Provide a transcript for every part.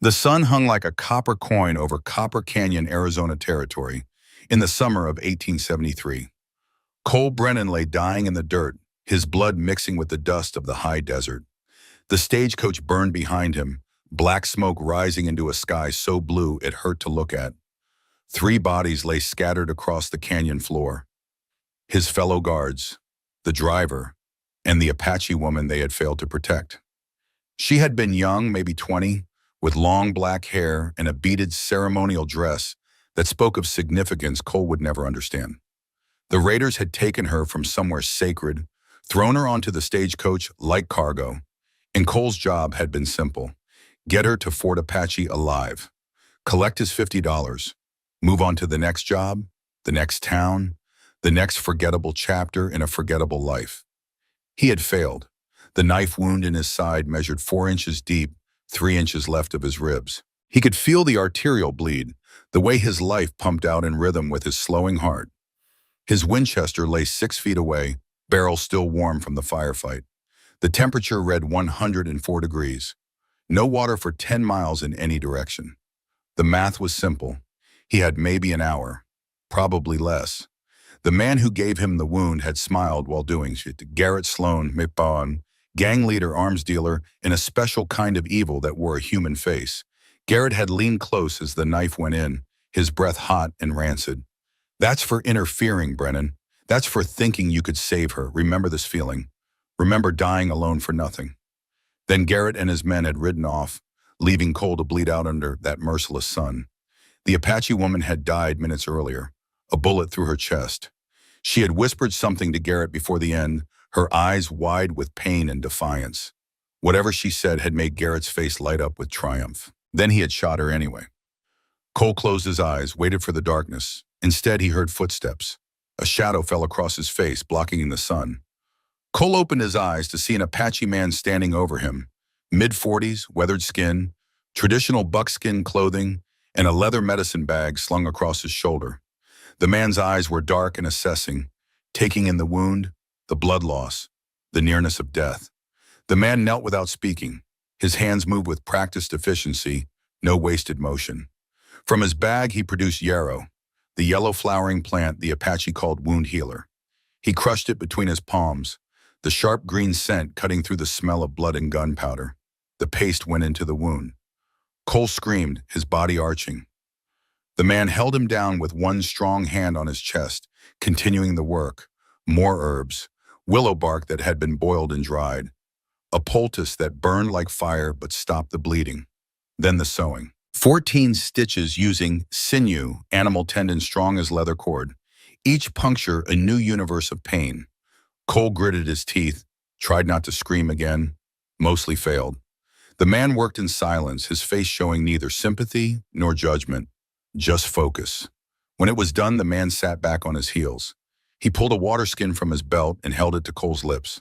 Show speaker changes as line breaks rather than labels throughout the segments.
The sun hung like a copper coin over Copper Canyon, Arizona territory in the summer of 1873. Cole Brennan lay dying in the dirt, his blood mixing with the dust of the high desert. The stagecoach burned behind him, black smoke rising into a sky so blue it hurt to look at. Three bodies lay scattered across the canyon floor. His fellow guards, the driver, and the Apache woman they had failed to protect. She had been young, maybe 20, with long black hair and a beaded ceremonial dress that spoke of significance Cole would never understand. The raiders had taken her from somewhere sacred, thrown her onto the stagecoach like cargo, and Cole's job had been simple: get her to Fort Apache alive, collect his $50, move on to the next job, the next town, the next forgettable chapter in a forgettable life. He had failed. The knife wound in his side measured 4 inches deep, 3 inches left of his ribs. He could feel the arterial bleed, the way his life pumped out in rhythm with his slowing heart. His Winchester lay 6 feet away, barrel still warm from the firefight. The temperature read 104 degrees. No water for 10 miles in any direction. The math was simple. He had maybe an hour, probably less. The man who gave him the wound had smiled while doing it. Garrett Sloan McBaughan, gang leader, arms dealer, and a special kind of evil that wore a human face. Garrett had leaned close as the knife went in, his breath hot and rancid. "That's for interfering, Brennan. That's for thinking you could save her. Remember this feeling. Remember dying alone for nothing." Then Garrett and his men had ridden off, leaving Cole to bleed out under that merciless sun. The Apache woman had died minutes earlier, a bullet through her chest. She had whispered something to Garrett before the end, her eyes wide with pain and defiance. Whatever she said had made Garrett's face light up with triumph. Then he had shot her anyway. Cole closed his eyes, waited for the darkness. Instead, he heard footsteps. A shadow fell across his face, blocking the sun. Cole opened his eyes to see an Apache man standing over him, mid-40s, weathered skin, traditional buckskin clothing, and a leather medicine bag slung across his shoulder. The man's eyes were dark and assessing, taking in the wound, the blood loss, the nearness of death. The man knelt without speaking. His hands moved with practiced efficiency, no wasted motion. From his bag, he produced yarrow, the yellow flowering plant the Apache called wound healer. He crushed it between his palms, the sharp green scent cutting through the smell of blood and gunpowder. The paste went into the wound. Cole screamed, his body arching. The man held him down with one strong hand on his chest, continuing the work. More herbs, willow bark that had been boiled and dried, a poultice that burned like fire but stopped the bleeding. Then the sewing. 14 stitches using sinew, animal tendon strong as leather cord. Each puncture a new universe of pain. Cole gritted his teeth, tried not to scream again, mostly failed. The man worked in silence, his face showing neither sympathy nor judgment, just focus. When it was done, the man sat back on his heels. He pulled a water skin from his belt and held it to Cole's lips.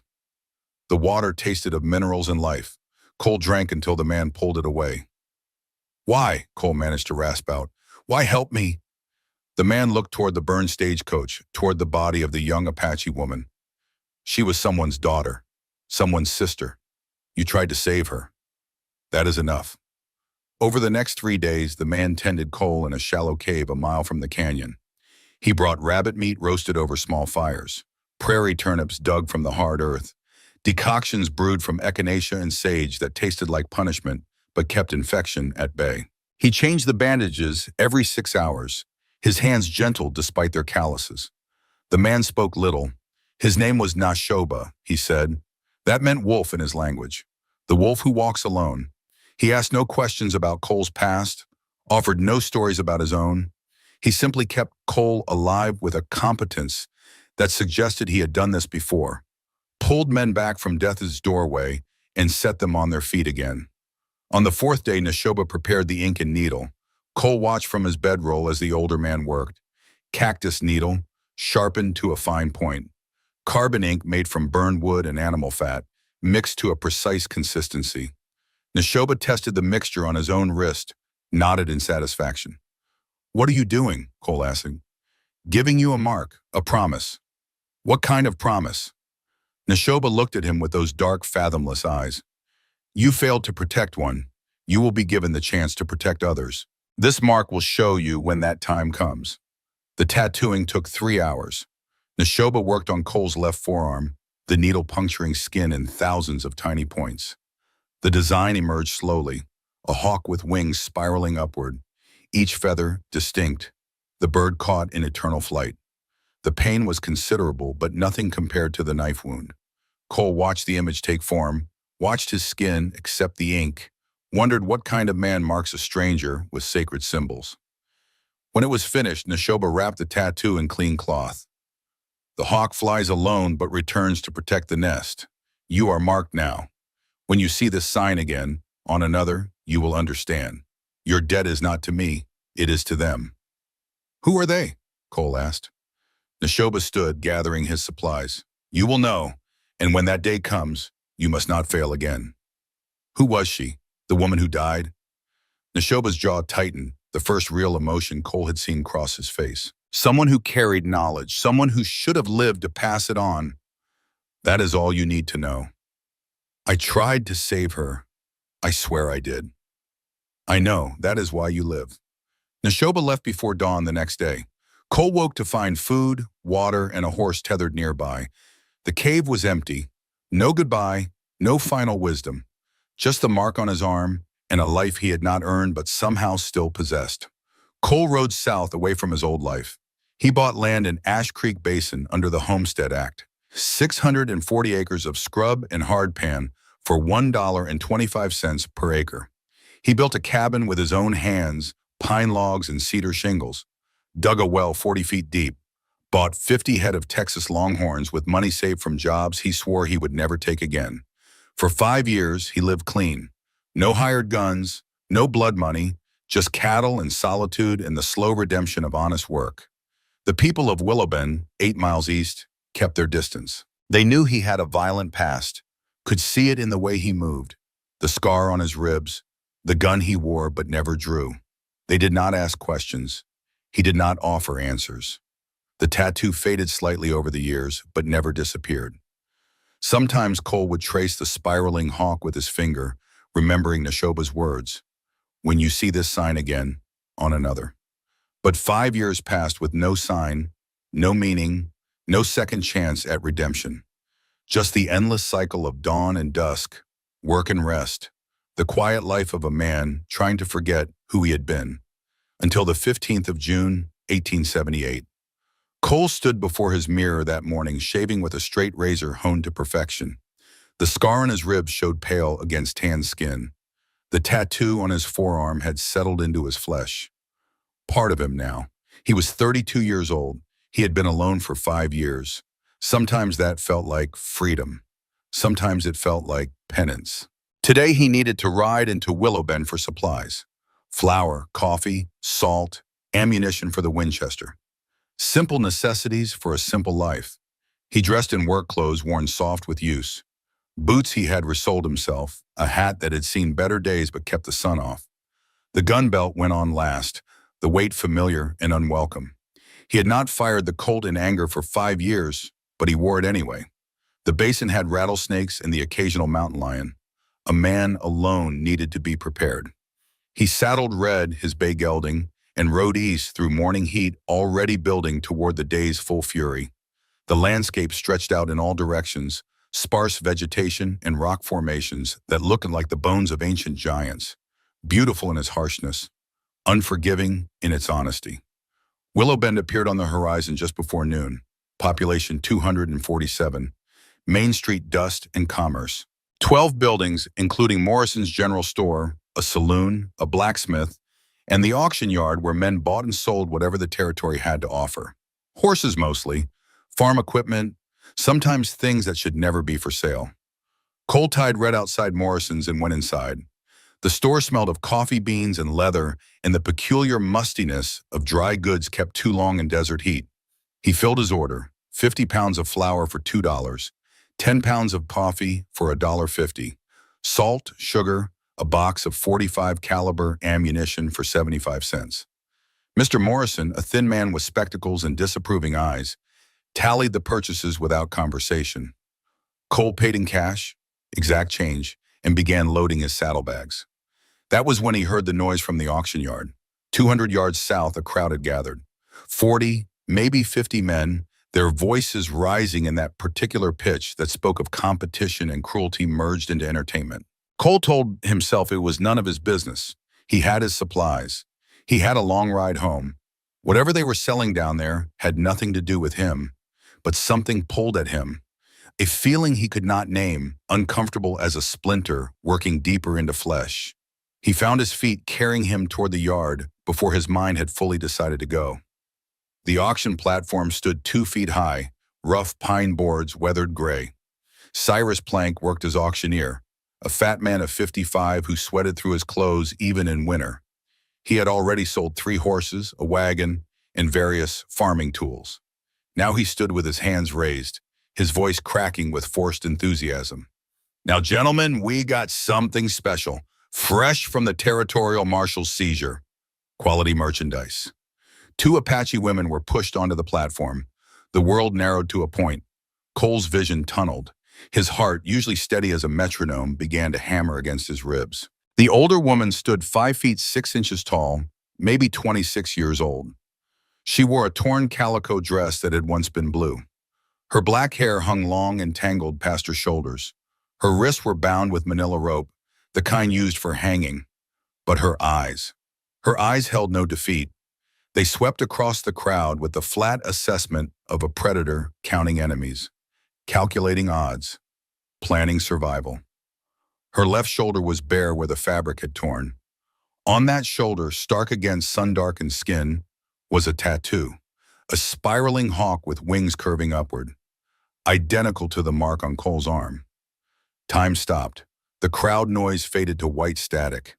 The water tasted of minerals and life. Cole drank until the man pulled it away. "Why?" Cole managed to rasp out. "Why help me?" The man looked toward the burned stagecoach, toward the body of the young Apache woman. "She was someone's daughter, someone's sister. You tried to save her. That is enough." Over the next 3 days, the man tended Cole in a shallow cave a mile from the canyon. He brought rabbit meat roasted over small fires, prairie turnips dug from the hard earth, decoctions brewed from echinacea and sage that tasted like punishment but kept infection at bay. He changed the bandages every 6 hours, his hands gentle despite their calluses. The man spoke little. His name was Nashoba, he said. That meant wolf in his language, the wolf who walks alone. He asked no questions about Cole's past, offered no stories about his own. He simply kept Cole alive with a competence that suggested he had done this before, pulled men back from death's doorway and set them on their feet again. On the 4th day, Nashoba prepared the ink and needle. Cole watched from his bedroll as the older man worked. Cactus needle, sharpened to a fine point. Carbon ink made from burned wood and animal fat, mixed to a precise consistency. Nashoba tested the mixture on his own wrist, nodded in satisfaction. "What are you doing?" Cole asked. "Giving you a mark, a promise." "What kind of promise?" Nashoba looked at him with those dark, fathomless eyes. "You failed to protect one. You will be given the chance to protect others. This mark will show you when that time comes. The tattooing took 3 hours. Neshoba worked on Cole's left forearm, the needle puncturing skin in thousands of tiny points. The design emerged slowly, a hawk with wings spiraling upward, each feather distinct, the bird caught in eternal flight. The pain was considerable, but nothing compared to the knife wound. Cole watched the image take form, watched his skin accept the ink, wondered what kind of man marks a stranger with sacred symbols. When it was finished, Neshoba wrapped the tattoo in clean cloth. The hawk flies alone but returns to protect the nest. You are marked now. When you see this sign again, on another, you will understand. Your debt is not to me, it is to them. Who are they? Cole asked. Neshoba stood, gathering his supplies. You will know, and when that day comes, you must not fail again. Who was she? The woman who died? Neshoba's jaw tightened, the first real emotion Cole had seen cross his face. Someone who carried knowledge, someone who should have lived to pass it on. That is all you need to know. I tried to save her. I swear I did. I know, that is why you live. Neshoba left before dawn the next day. Cole woke to find food, water, and a horse tethered nearby. The cave was empty. No goodbye, no final wisdom. Just the mark on his arm and a life he had not earned but somehow still possessed. Cole rode south away from his old life. He bought land in Ash Creek Basin under the Homestead Act. 640 acres of scrub and hardpan for $1.25 per acre. He built a cabin with his own hands, pine logs and cedar shingles, dug a well 40 feet deep, bought 50 head of Texas Longhorns with money saved from jobs he swore he would never take again. For 5 years, he lived clean. No hired guns, no blood money, just cattle and solitude and the slow redemption of honest work. The people of Willowbend, 8 miles east, kept their distance. They knew he had a violent past, could see it in the way he moved, the scar on his ribs, the gun he wore but never drew. They did not ask questions. He did not offer answers. The tattoo faded slightly over the years, but never disappeared. Sometimes Cole would trace the spiraling hawk with his finger, remembering Neshoba's words. When you see this sign again, on another. But 5 years passed with no sign, no meaning, no second chance at redemption. Just the endless cycle of dawn and dusk, work and rest, the quiet life of a man trying to forget who he had been. Until the 15th of June, 1878. Cole stood before his mirror that morning, shaving with a straight razor honed to perfection. The scar on his ribs showed pale against tan skin. The tattoo on his forearm had settled into his flesh. Part of him now. He was 32 years old. He had been alone for 5 years. Sometimes that felt like freedom. Sometimes it felt like penance. Today he needed to ride into Willowbend for supplies. Flour, coffee, salt, ammunition for the Winchester. Simple necessities for a simple life. He dressed in work clothes worn soft with use. Boots he had resoled himself, a hat that had seen better days but kept the sun off. The gun belt went on last, the weight familiar and unwelcome. He had not fired the Colt in anger for 5 years, but he wore it anyway. The basin had rattlesnakes and the occasional mountain lion. A man alone needed to be prepared. He saddled Red, his bay gelding, and rode east through morning heat already building toward the day's full fury. The landscape stretched out in all directions, sparse vegetation and rock formations that looked like the bones of ancient giants, beautiful in its harshness, unforgiving in its honesty. Willowbend appeared on the horizon just before noon, population 247, Main Street dust and commerce. 12 buildings, including Morrison's General Store, a saloon, a blacksmith, and the auction yard where men bought and sold whatever the territory had to offer. Horses mostly, farm equipment, sometimes things that should never be for sale. Cole tied Red outside Morrison's and went inside. The store smelled of coffee beans and leather and the peculiar mustiness of dry goods kept too long in desert heat. He filled his order, 50 pounds of flour for $2, 10 pounds of coffee for $1.50, salt, sugar, a box of .45 caliber ammunition for 75 cents. Mr. Morrison, a thin man with spectacles and disapproving eyes, tallied the purchases without conversation. Cole paid in cash, exact change, and began loading his saddlebags. That was when he heard the noise from the auction yard. 200 yards south, a crowd had gathered. 40, maybe 50 men, their voices rising in that particular pitch that spoke of competition and cruelty merged into entertainment. Cole told himself it was none of his business. He had his supplies. He had a long ride home. Whatever they were selling down there had nothing to do with him, but something pulled at him. A feeling he could not name, uncomfortable as a splinter working deeper into flesh. He found his feet carrying him toward the yard before his mind had fully decided to go. The auction platform stood 2 feet high, rough pine boards weathered gray. Cyrus Plank worked as auctioneer, a fat man of 55 who sweated through his clothes even in winter. He had already sold 3 horses, a wagon, and various farming tools. Now he stood with his hands raised, his voice cracking with forced enthusiasm. Now, gentlemen, we got something special, fresh from the territorial marshal's seizure. Quality merchandise. 2 Apache women were pushed onto the platform. The world narrowed to a point. Cole's vision tunneled. His heart, usually steady as a metronome, began to hammer against his ribs. The older woman stood 5 feet 6 inches tall, maybe 26 years old. She wore a torn calico dress that had once been blue. Her black hair hung long and tangled past her shoulders. Her wrists were bound with manila rope, the kind used for hanging. But her eyes held no defeat. They swept across the crowd with the flat assessment of a predator counting enemies, calculating odds, planning survival. Her left shoulder was bare where the fabric had torn. On that shoulder, stark against sun-darkened skin, was a tattoo, a spiraling hawk with wings curving upward, identical to the mark on Cole's arm. Time stopped. The crowd noise faded to white static.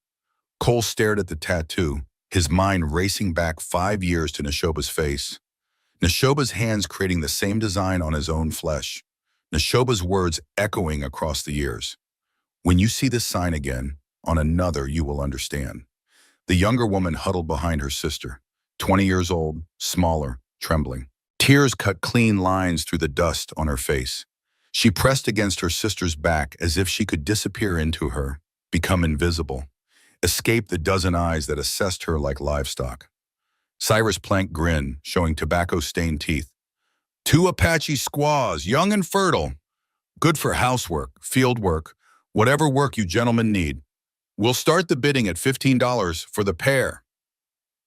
Cole stared at the tattoo, his mind racing back 5 years to Neshoba's face. Neshoba's hands creating the same design on his own flesh. Neshoba's words echoing across the years. When you see this sign again, on another you will understand. The younger woman huddled behind her sister, 20 years old, smaller, trembling. Tears cut clean lines through the dust on her face. She pressed against her sister's back as if she could disappear into her, become invisible, escape the dozen eyes that assessed her like livestock. Cyrus Plank grinned, showing tobacco-stained teeth. 2 Apache squaws, young and fertile. Good for housework, field work, whatever work you gentlemen need. We'll start the bidding at $15 for the pair.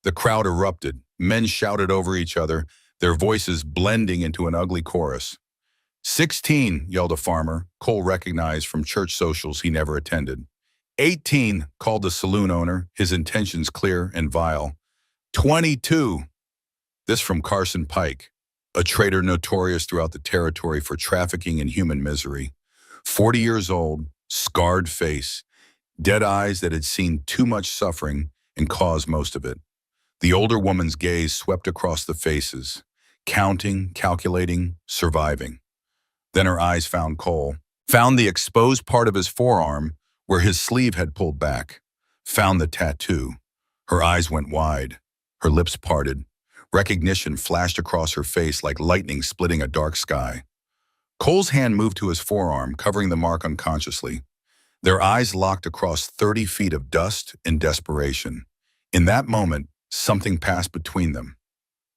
The crowd erupted. Men shouted over each other, their voices blending into an ugly chorus. 16, yelled a farmer, Cole recognized from church socials he never attended. 18, called the saloon owner, his intentions clear and vile. 22. This from Carson Pike, a trader notorious throughout the territory for trafficking in human misery. 40 years old, scarred face, dead eyes that had seen too much suffering and caused most of it. The older woman's gaze swept across the faces, counting, calculating, surviving. Then her eyes found Cole, found the exposed part of his forearm where his sleeve had pulled back, found the tattoo. Her eyes went wide, her lips parted. Recognition flashed across her face like lightning splitting a dark sky. Cole's hand moved to his forearm, covering the mark unconsciously. Their eyes locked across 30 feet of dust and desperation. In that moment, something passed between them.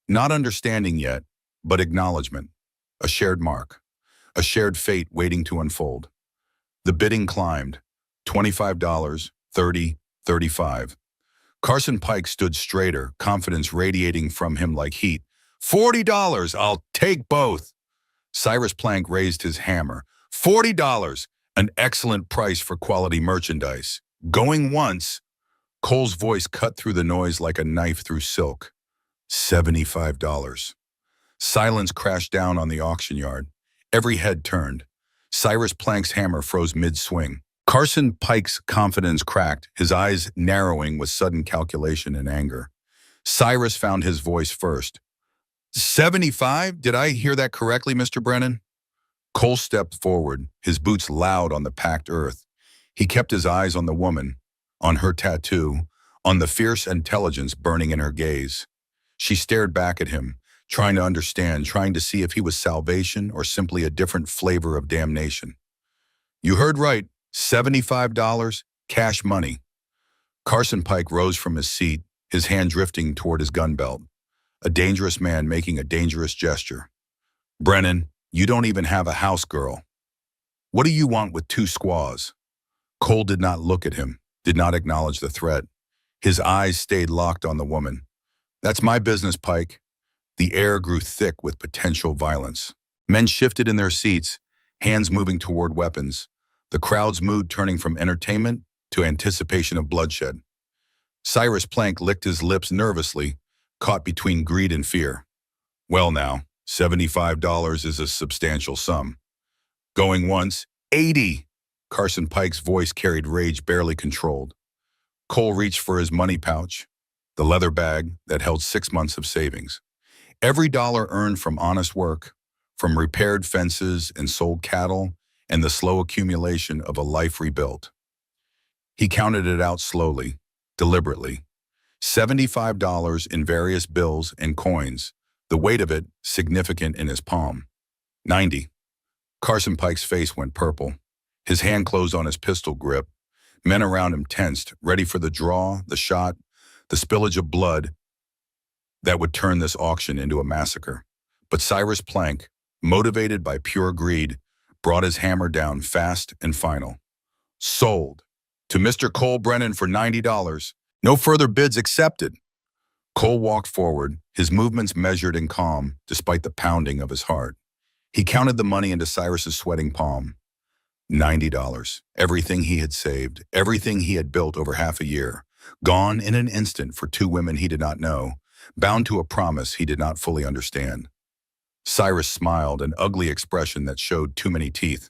Not understanding yet, but acknowledgement. A shared mark. A shared fate waiting to unfold. The bidding climbed. $25, $30, $35. Carson Pike stood straighter, confidence radiating from him like heat. $40, I'll take both. Cyrus Plank raised his hammer. $40, an excellent price for quality merchandise. Going once. Cole's voice cut through the noise like a knife through silk. $75. Silence crashed down on the auction yard. Every head turned. Cyrus Plank's hammer froze mid-swing. Carson Pike's confidence cracked, his eyes narrowing with sudden calculation and anger. Cyrus found his voice first. 75? Did I hear that correctly, Mr. Brennan? Cole stepped forward, his boots loud on the packed earth. He kept his eyes on the woman, on her tattoo, on the fierce intelligence burning in her gaze. She stared back at him, trying to understand, trying to see if he was salvation or simply a different flavor of damnation. You heard right, $75, cash money. Carson Pike rose from his seat, his hand drifting toward his gun belt. A dangerous man making a dangerous gesture. Brennan, you don't even have a house girl. What do you want with two squaws? Cole did not look at him, did not acknowledge the threat. His eyes stayed locked on the woman. That's my business, Pike. The air grew thick with potential violence. Men shifted in their seats, hands moving toward weapons, the crowd's mood turning from entertainment to anticipation of bloodshed. Cyrus Plank licked his lips nervously, caught between greed and fear. Well now, $75 is a substantial sum. Going once, 80! Carson Pike's voice carried rage barely controlled. Cole reached for his money pouch, the leather bag that held 6 months of savings. Every dollar earned from honest work, from repaired fences and sold cattle, and the slow accumulation of a life rebuilt. He counted it out slowly, deliberately. $75 in various bills and coins, the weight of it significant in his palm. 90. Carson Pike's face went purple. His hand closed on his pistol grip. Men around him tensed, ready for the draw, the shot, the spillage of blood that would turn this auction into a massacre. But Cyrus Plank, motivated by pure greed, brought his hammer down fast and final. Sold. To Mr. Cole Brennan for $90. No further bids accepted. Cole walked forward, his movements measured and calm, despite the pounding of his heart. He counted the money into Cyrus's sweating palm. $90. Everything he had saved, everything he had built over half a year, gone in an instant for two women he did not know, bound to a promise he did not fully understand. Cyrus smiled, an ugly expression that showed too many teeth.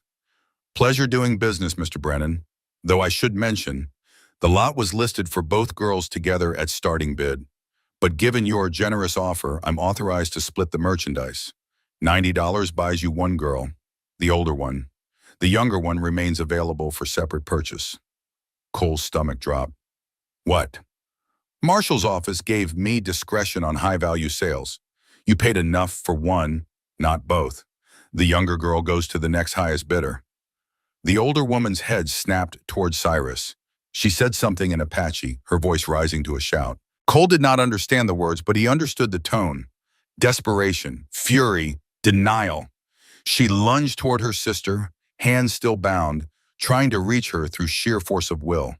Pleasure doing business, Mr. Brennan. Though I should mention, the lot was listed for both girls together at starting bid. But given your generous offer, I'm authorized to split the merchandise. $90 buys you one girl, the older one. The younger one remains available for separate purchase. Cole's stomach dropped. What? Marshall's office gave me discretion on high-value sales. You paid enough for one, not both. The younger girl goes to the next highest bidder. The older woman's head snapped toward Cyrus. She said something in Apache, her voice rising to a shout. Cole did not understand the words, but he understood the tone. Desperation, fury, denial. She lunged toward her sister, hands still bound, trying to reach her through sheer force of will.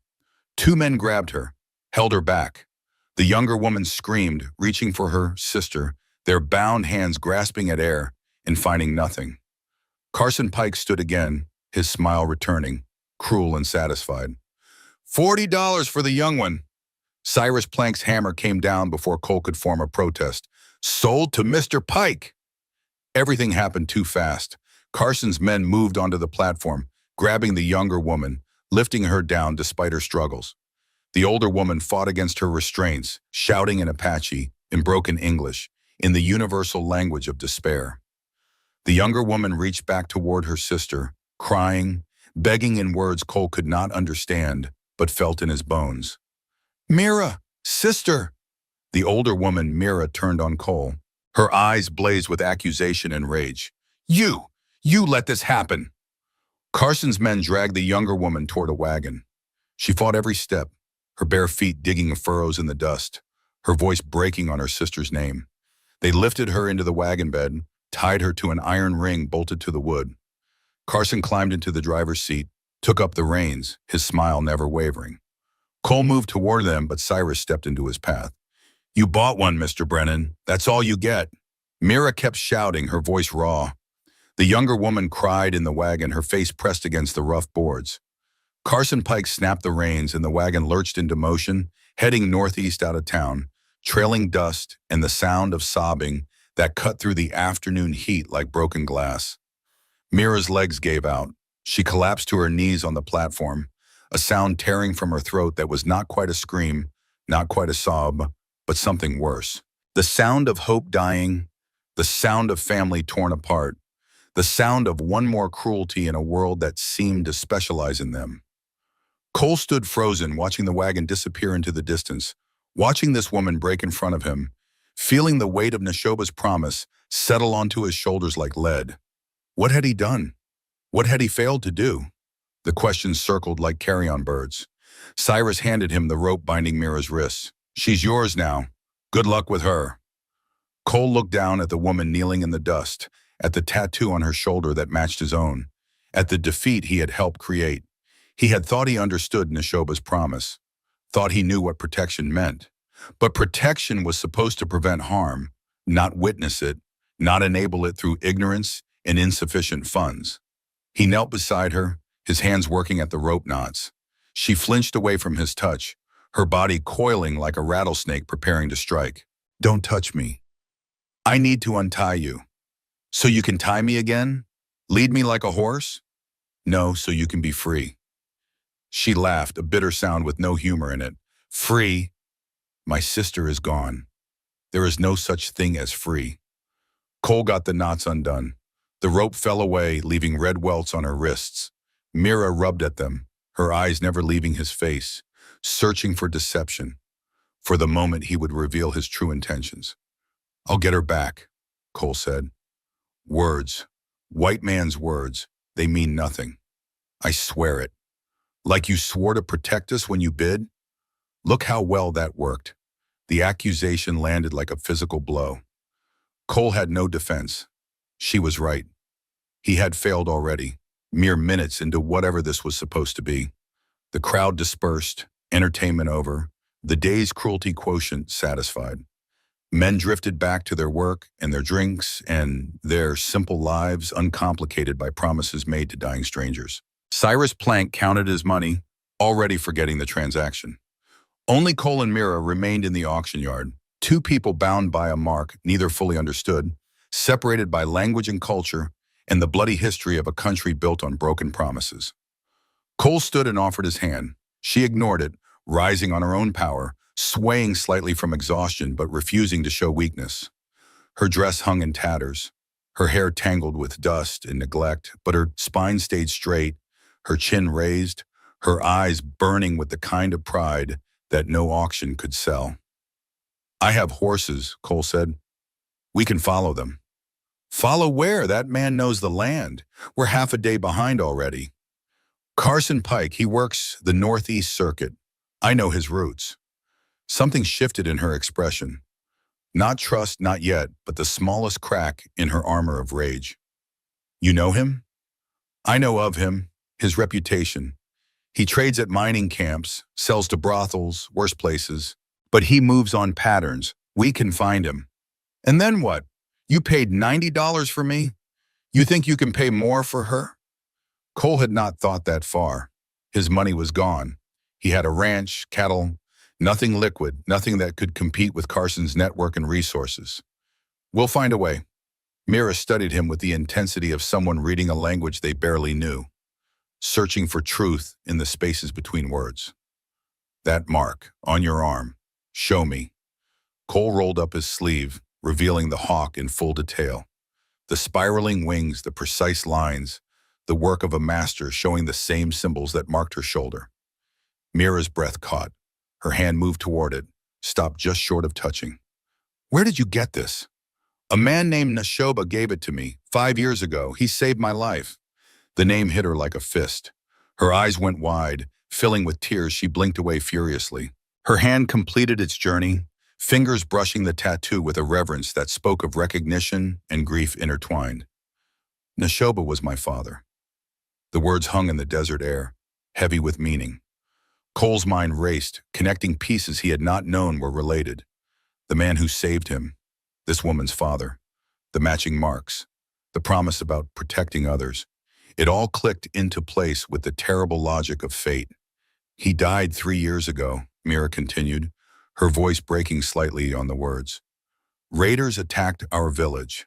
Two men grabbed her, held her back. The younger woman screamed, reaching for her sister, their bound hands grasping at air and finding nothing. Carson Pike stood again, his smile returning, cruel and satisfied. $40 for the young one. Cyrus Plank's hammer came down before Cole could form a protest. Sold to Mr. Pike. Everything happened too fast. Carson's men moved onto the platform, grabbing the younger woman, lifting her down despite her struggles. The older woman fought against her restraints, shouting in Apache, in broken English, in the universal language of despair. The younger woman reached back toward her sister, crying, begging in words Cole could not understand, but felt in his bones. Mira, sister! The older woman, Mira, turned on Cole. Her eyes blazed with accusation and rage. You let this happen! Carson's men dragged the younger woman toward a wagon. She fought every step, her bare feet digging furrows in the dust, her voice breaking on her sister's name. They lifted her into the wagon bed, tied her to an iron ring bolted to the wood. Carson climbed into the driver's seat, took up the reins, his smile never wavering. Cole moved toward them, but Cyrus stepped into his path. You bought one, Mr. Brennan. That's all you get. Mira kept shouting, her voice raw. The younger woman cried in the wagon, her face pressed against the rough boards. Carson Pike snapped the reins and the wagon lurched into motion, heading northeast out of town, trailing dust and the sound of sobbing that cut through the afternoon heat like broken glass. Mira's legs gave out. She collapsed to her knees on the platform, a sound tearing from her throat that was not quite a scream, not quite a sob, but something worse. The sound of hope dying, the sound of family torn apart, the sound of one more cruelty in a world that seemed to specialize in them. Cole stood frozen, watching the wagon disappear into the distance, watching this woman break in front of him, feeling the weight of Neshoba's promise settle onto his shoulders like lead. What had he done? What had he failed to do? The questions circled like carrion birds. Cyrus handed him the rope binding Mira's wrists. "She's yours now. Good luck with her." Cole looked down at the woman kneeling in the dust, at the tattoo on her shoulder that matched his own, at the defeat he had helped create. He had thought he understood Neshoba's promise, thought he knew what protection meant. But protection was supposed to prevent harm, not witness it, not enable it through ignorance and insufficient funds. He knelt beside her, his hands working at the rope knots. She flinched away from his touch, her body coiling like a rattlesnake preparing to strike. "Don't touch me. I need to untie you." "So you can tie me again? Lead me like a horse?" "No, so you can be free." She laughed, a bitter sound with no humor in it. "Free? My sister is gone. There is no such thing as free." Cole got the knots undone. The rope fell away, leaving red welts on her wrists. Mira rubbed at them, her eyes never leaving his face, searching for deception, for the moment he would reveal his true intentions. "I'll get her back," Cole said. "Words. White man's words. They mean nothing. I swear it. Like you swore to protect us when you bid? Look how well that worked." The accusation landed like a physical blow. Cole had no defense. She was right. He had failed already, mere minutes into whatever this was supposed to be. The crowd dispersed, entertainment over, the day's cruelty quotient satisfied. Men drifted back to their work and their drinks and their simple lives uncomplicated by promises made to dying strangers. Cyrus Plank counted his money, already forgetting the transaction. Only Cole and Mira remained in the auction yard, two people bound by a mark neither fully understood, separated by language and culture, and the bloody history of a country built on broken promises. Cole stood and offered his hand. She ignored it, rising on her own power, swaying slightly from exhaustion but refusing to show weakness. Her dress hung in tatters, her hair tangled with dust and neglect, but her spine stayed straight, her chin raised, her eyes burning with the kind of pride that no auction could sell. "I have horses," Cole said. "We can follow them." "Follow where? That man knows the land. We're half a day behind already." "Carson Pike, he works the Northeast Circuit. I know his routes." Something shifted in her expression. Not trust, not yet, but the smallest crack in her armor of rage. "You know him?" "I know of him, his reputation. He trades at mining camps, sells to brothels, worse places. But he moves on patterns. We can find him." "And then what? You paid $90 for me? You think you can pay more for her?" Cole had not thought that far. His money was gone. He had a ranch, cattle, nothing liquid, nothing that could compete with Carson's network and resources. "We'll find a way." Mira studied him with the intensity of someone reading a language they barely knew, searching for truth in the spaces between words. "That mark, on your arm. Show me." Cole rolled up his sleeve, revealing the hawk in full detail. The spiraling wings, the precise lines, the work of a master showing the same symbols that marked her shoulder. Mira's breath caught. Her hand moved toward it, stopped just short of touching. "Where did you get this?" "A man named Neshoba gave it to me 5 years ago. He saved my life." The name hit her like a fist. Her eyes went wide, filling with tears. She blinked away furiously. Her hand completed its journey, fingers brushing the tattoo with a reverence that spoke of recognition and grief intertwined. "Neshoba was my father." The words hung in the desert air, heavy with meaning. Cole's mind raced, connecting pieces he had not known were related. The man who saved him, this woman's father, the matching marks, the promise about protecting others. It all clicked into place with the terrible logic of fate. "He died 3 years ago," Mira continued, her voice breaking slightly on the words. "Raiders attacked our village.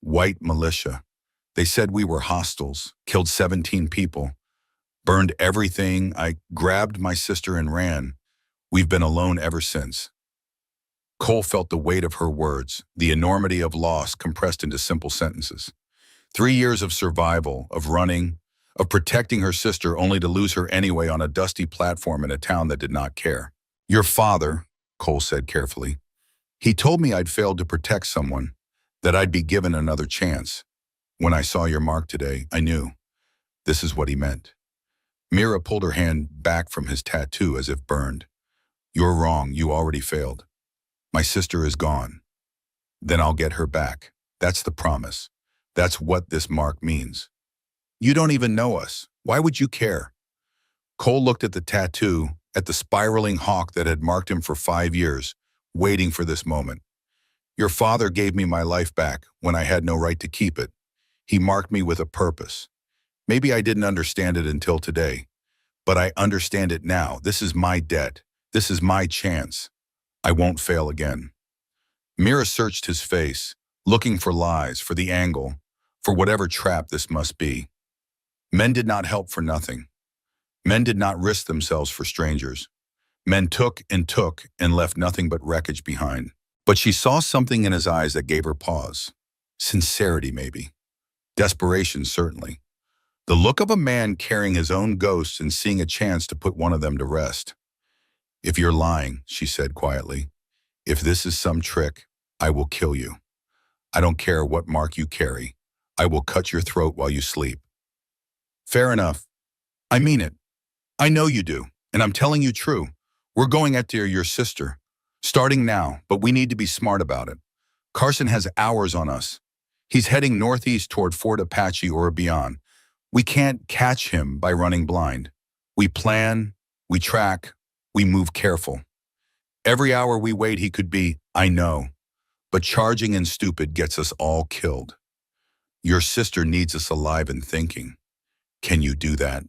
White militia. They said we were hostiles, killed 17 people, burned everything. I grabbed my sister and ran. We've been alone ever since." Cole felt the weight of her words, the enormity of loss compressed into simple sentences. 3 years of survival, of running, of protecting her sister only to lose her anyway on a dusty platform in a town that did not care. "Your father," Cole said carefully, "he told me I'd failed to protect someone, that I'd be given another chance. When I saw your mark today, I knew. This is what he meant. Mira pulled her hand back from his tattoo as if burned. You're wrong, you already failed. My sister is gone. Then I'll get her back. That's the promise. That's what this mark means. You don't even know us. Why would you care? Cole looked at the tattoo, at the spiraling hawk that had marked him for 5 years, waiting for this moment. Your father gave me my life back when I had no right to keep it. He marked me with a purpose. Maybe I didn't understand it until today, but I understand it now. This is my debt. This is my chance. I won't fail again. Mira searched his face, looking for lies, for the angle, for whatever trap this must be. Men did not help for nothing. Men did not risk themselves for strangers. Men took and left nothing but wreckage behind. But she saw something in his eyes that gave her pause. Sincerity, maybe. Desperation, certainly. The look of a man carrying his own ghosts and seeing a chance to put one of them to rest. If you're lying, she said quietly, if this is some trick, I will kill you. I don't care what mark you carry. I will cut your throat while you sleep. Fair enough. I mean it. I know you do, and I'm telling you true. We're going after your sister, starting now, but we need to be smart about it. Carson has hours on us. He's heading northeast toward Fort Apache or beyond. We can't catch him by running blind. We plan, we track, we move careful. Every hour we wait he could be, I know, but charging in stupid gets us all killed. Your sister needs us alive and thinking. Can you do that?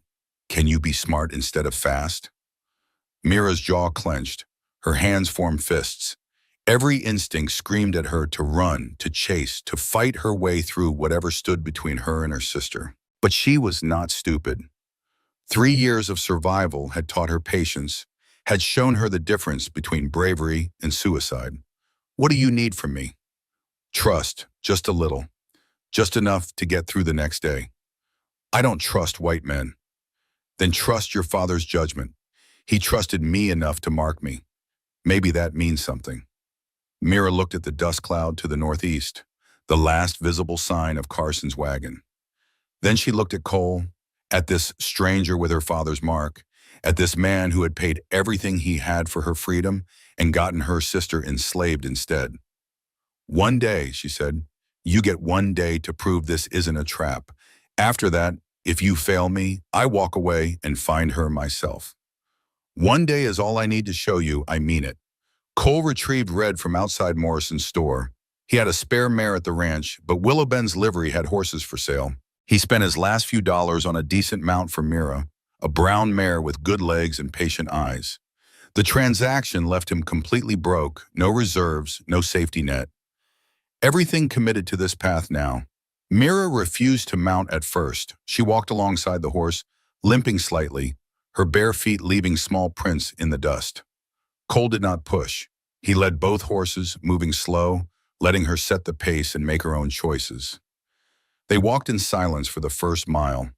Can you be smart instead of fast? Mira's jaw clenched. Her hands formed fists. Every instinct screamed at her to run, to chase, to fight her way through whatever stood between her and her sister. But she was not stupid. 3 years of survival had taught her patience, had shown her the difference between bravery and suicide. What do you need from me? Trust, just a little. Just enough to get through the next day. I don't trust white men. Then trust your father's judgment. He trusted me enough to mark me. Maybe that means something. Mira looked at the dust cloud to the northeast, the last visible sign of Carson's wagon. Then she looked at Cole, at this stranger with her father's mark, at this man who had paid everything he had for her freedom and gotten her sister enslaved instead. One day, she said, you get 1 day to prove this isn't a trap. After that, if you fail me, I walk away and find her myself. 1 day is all I need to show you I mean it. Cole retrieved Red from outside Morrison's store. He had a spare mare at the ranch, but Willow Ben's livery had horses for sale. He spent his last few dollars on a decent mount for Mira, a brown mare with good legs and patient eyes. The transaction left him completely broke, no reserves, no safety net. Everything committed to this path now. Mira refused to mount at first. She walked alongside the horse, limping slightly, her bare feet leaving small prints in the dust. Cole did not push. He led both horses, moving slow, letting her set the pace and make her own choices. They walked in silence for the first mile.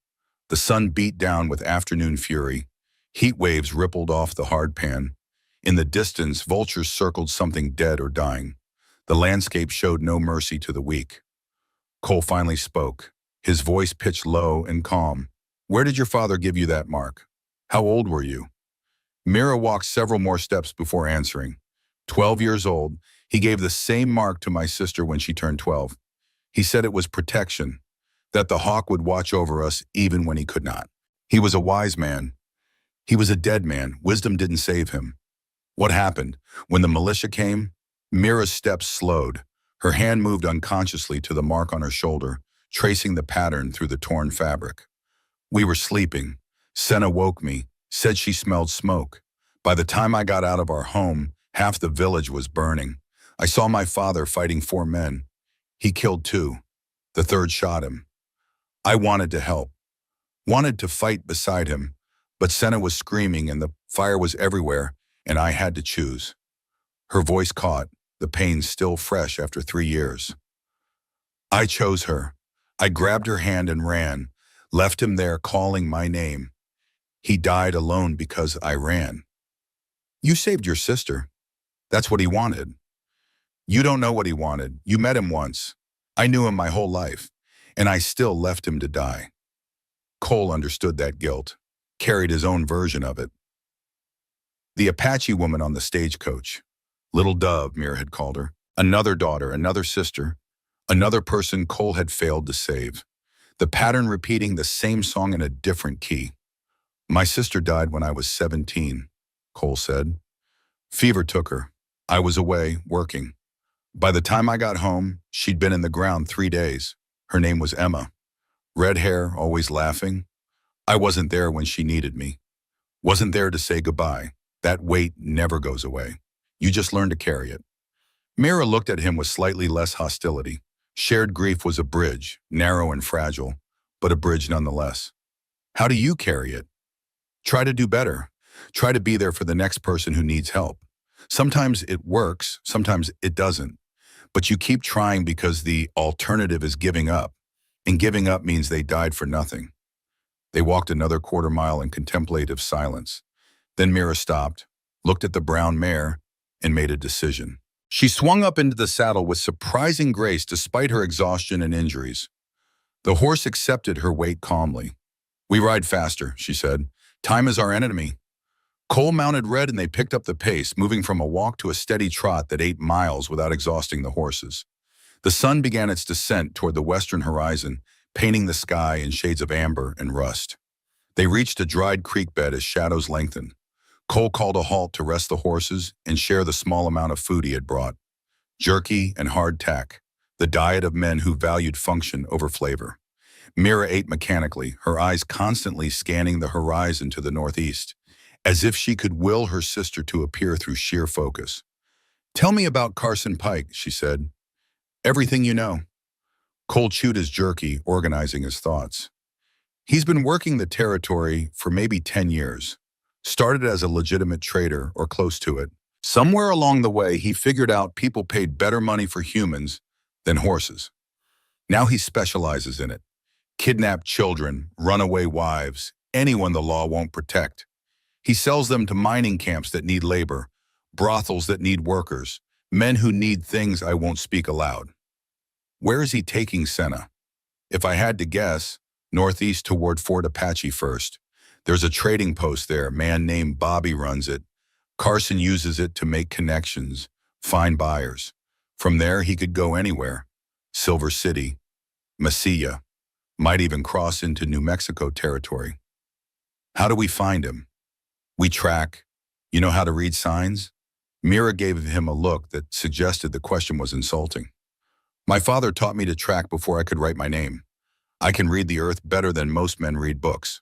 The sun beat down with afternoon fury. Heat waves rippled off the hard pan. In the distance, vultures circled something dead or dying. The landscape showed no mercy to the weak. Cole finally spoke, his voice pitched low and calm. Where did your father give you that mark? How old were you? Mira walked several more steps before answering. 12 years old, he gave the same mark to my sister when she turned 12. He said it was protection, that the hawk would watch over us even when he could not. He was a wise man. He was a dead man. Wisdom didn't save him. What happened? When the militia came, Mira's steps slowed. Her hand moved unconsciously to the mark on her shoulder, tracing the pattern through the torn fabric. We were sleeping. Senna woke me, said she smelled smoke. By the time I got out of our home, half the village was burning. I saw my father fighting 4 men. He killed 2. The 3rd shot him. I wanted to help, wanted to fight beside him, but Senna was screaming and the fire was everywhere, and I had to choose. Her voice caught, the pain still fresh after 3 years. I chose her. I grabbed her hand and ran, left him there calling my name. He died alone because I ran. You saved your sister. That's what he wanted. You don't know what he wanted. You met him once. I knew him my whole life, and I still left him to die. Cole understood that guilt. carried his own version of it. The Apache woman on the stagecoach. Little Dove, Mira had called her. Another daughter, another sister, another person Cole had failed to save. The pattern repeating the same song in a different key. My sister died when I was 17, Cole said. Fever took her. I was away, working. By the time I got home, she'd been in the ground 3 days. Her name was Emma. Red hair, always laughing. I wasn't there when she needed me. Wasn't there to say goodbye. That weight never goes away. You just learn to carry it. Mira looked at him with slightly less hostility. Shared grief was a bridge, narrow and fragile, but a bridge nonetheless. How do you carry it? Try to do better. Try to be there for the next person who needs help. Sometimes it works, sometimes it doesn't. But you keep trying because the alternative is giving up. And giving up means they died for nothing. They walked another quarter-mile in contemplative silence. Then Mira stopped, looked at the brown mare, and made a decision. She swung up into the saddle with surprising grace despite her exhaustion and injuries. The horse accepted her weight calmly. We ride faster, she said. Time is our enemy. Cole mounted Red and they picked up the pace, moving from a walk to a steady trot that 8 miles without exhausting the horses. The sun began its descent toward the western horizon, painting the sky in shades of amber and rust. They reached a dried creek bed as shadows lengthened. Cole called a halt to rest the horses and share the small amount of food he had brought. Jerky and hardtack, the diet of men who valued function over flavor. Mira ate mechanically, her eyes constantly scanning the horizon to the northeast, as if she could will her sister to appear through sheer focus. Tell me about Carson Pike, she said. Everything you know. Cole chewed his jerky, organizing his thoughts. He's been working the territory for maybe 10 years. Started as a legitimate trader or close to it. Somewhere along the way, he figured out people paid better money for humans than horses. Now he specializes in it. Kidnapped children, runaway wives, anyone the law won't protect. He sells them to mining camps that need labor, brothels that need workers, men who need things I won't speak aloud. Where is he taking Senna? If I had to guess, northeast toward Fort Apache first. There's a trading post there, a man named Bobby runs it. Carson uses it to make connections, find buyers. From there, he could go anywhere. Silver City, Mesilla, might even cross into New Mexico territory. How do we find him? We track. You know how to read signs? Mira gave him a look that suggested the question was insulting. My father taught me to track before I could write my name. I can read the earth better than most men read books.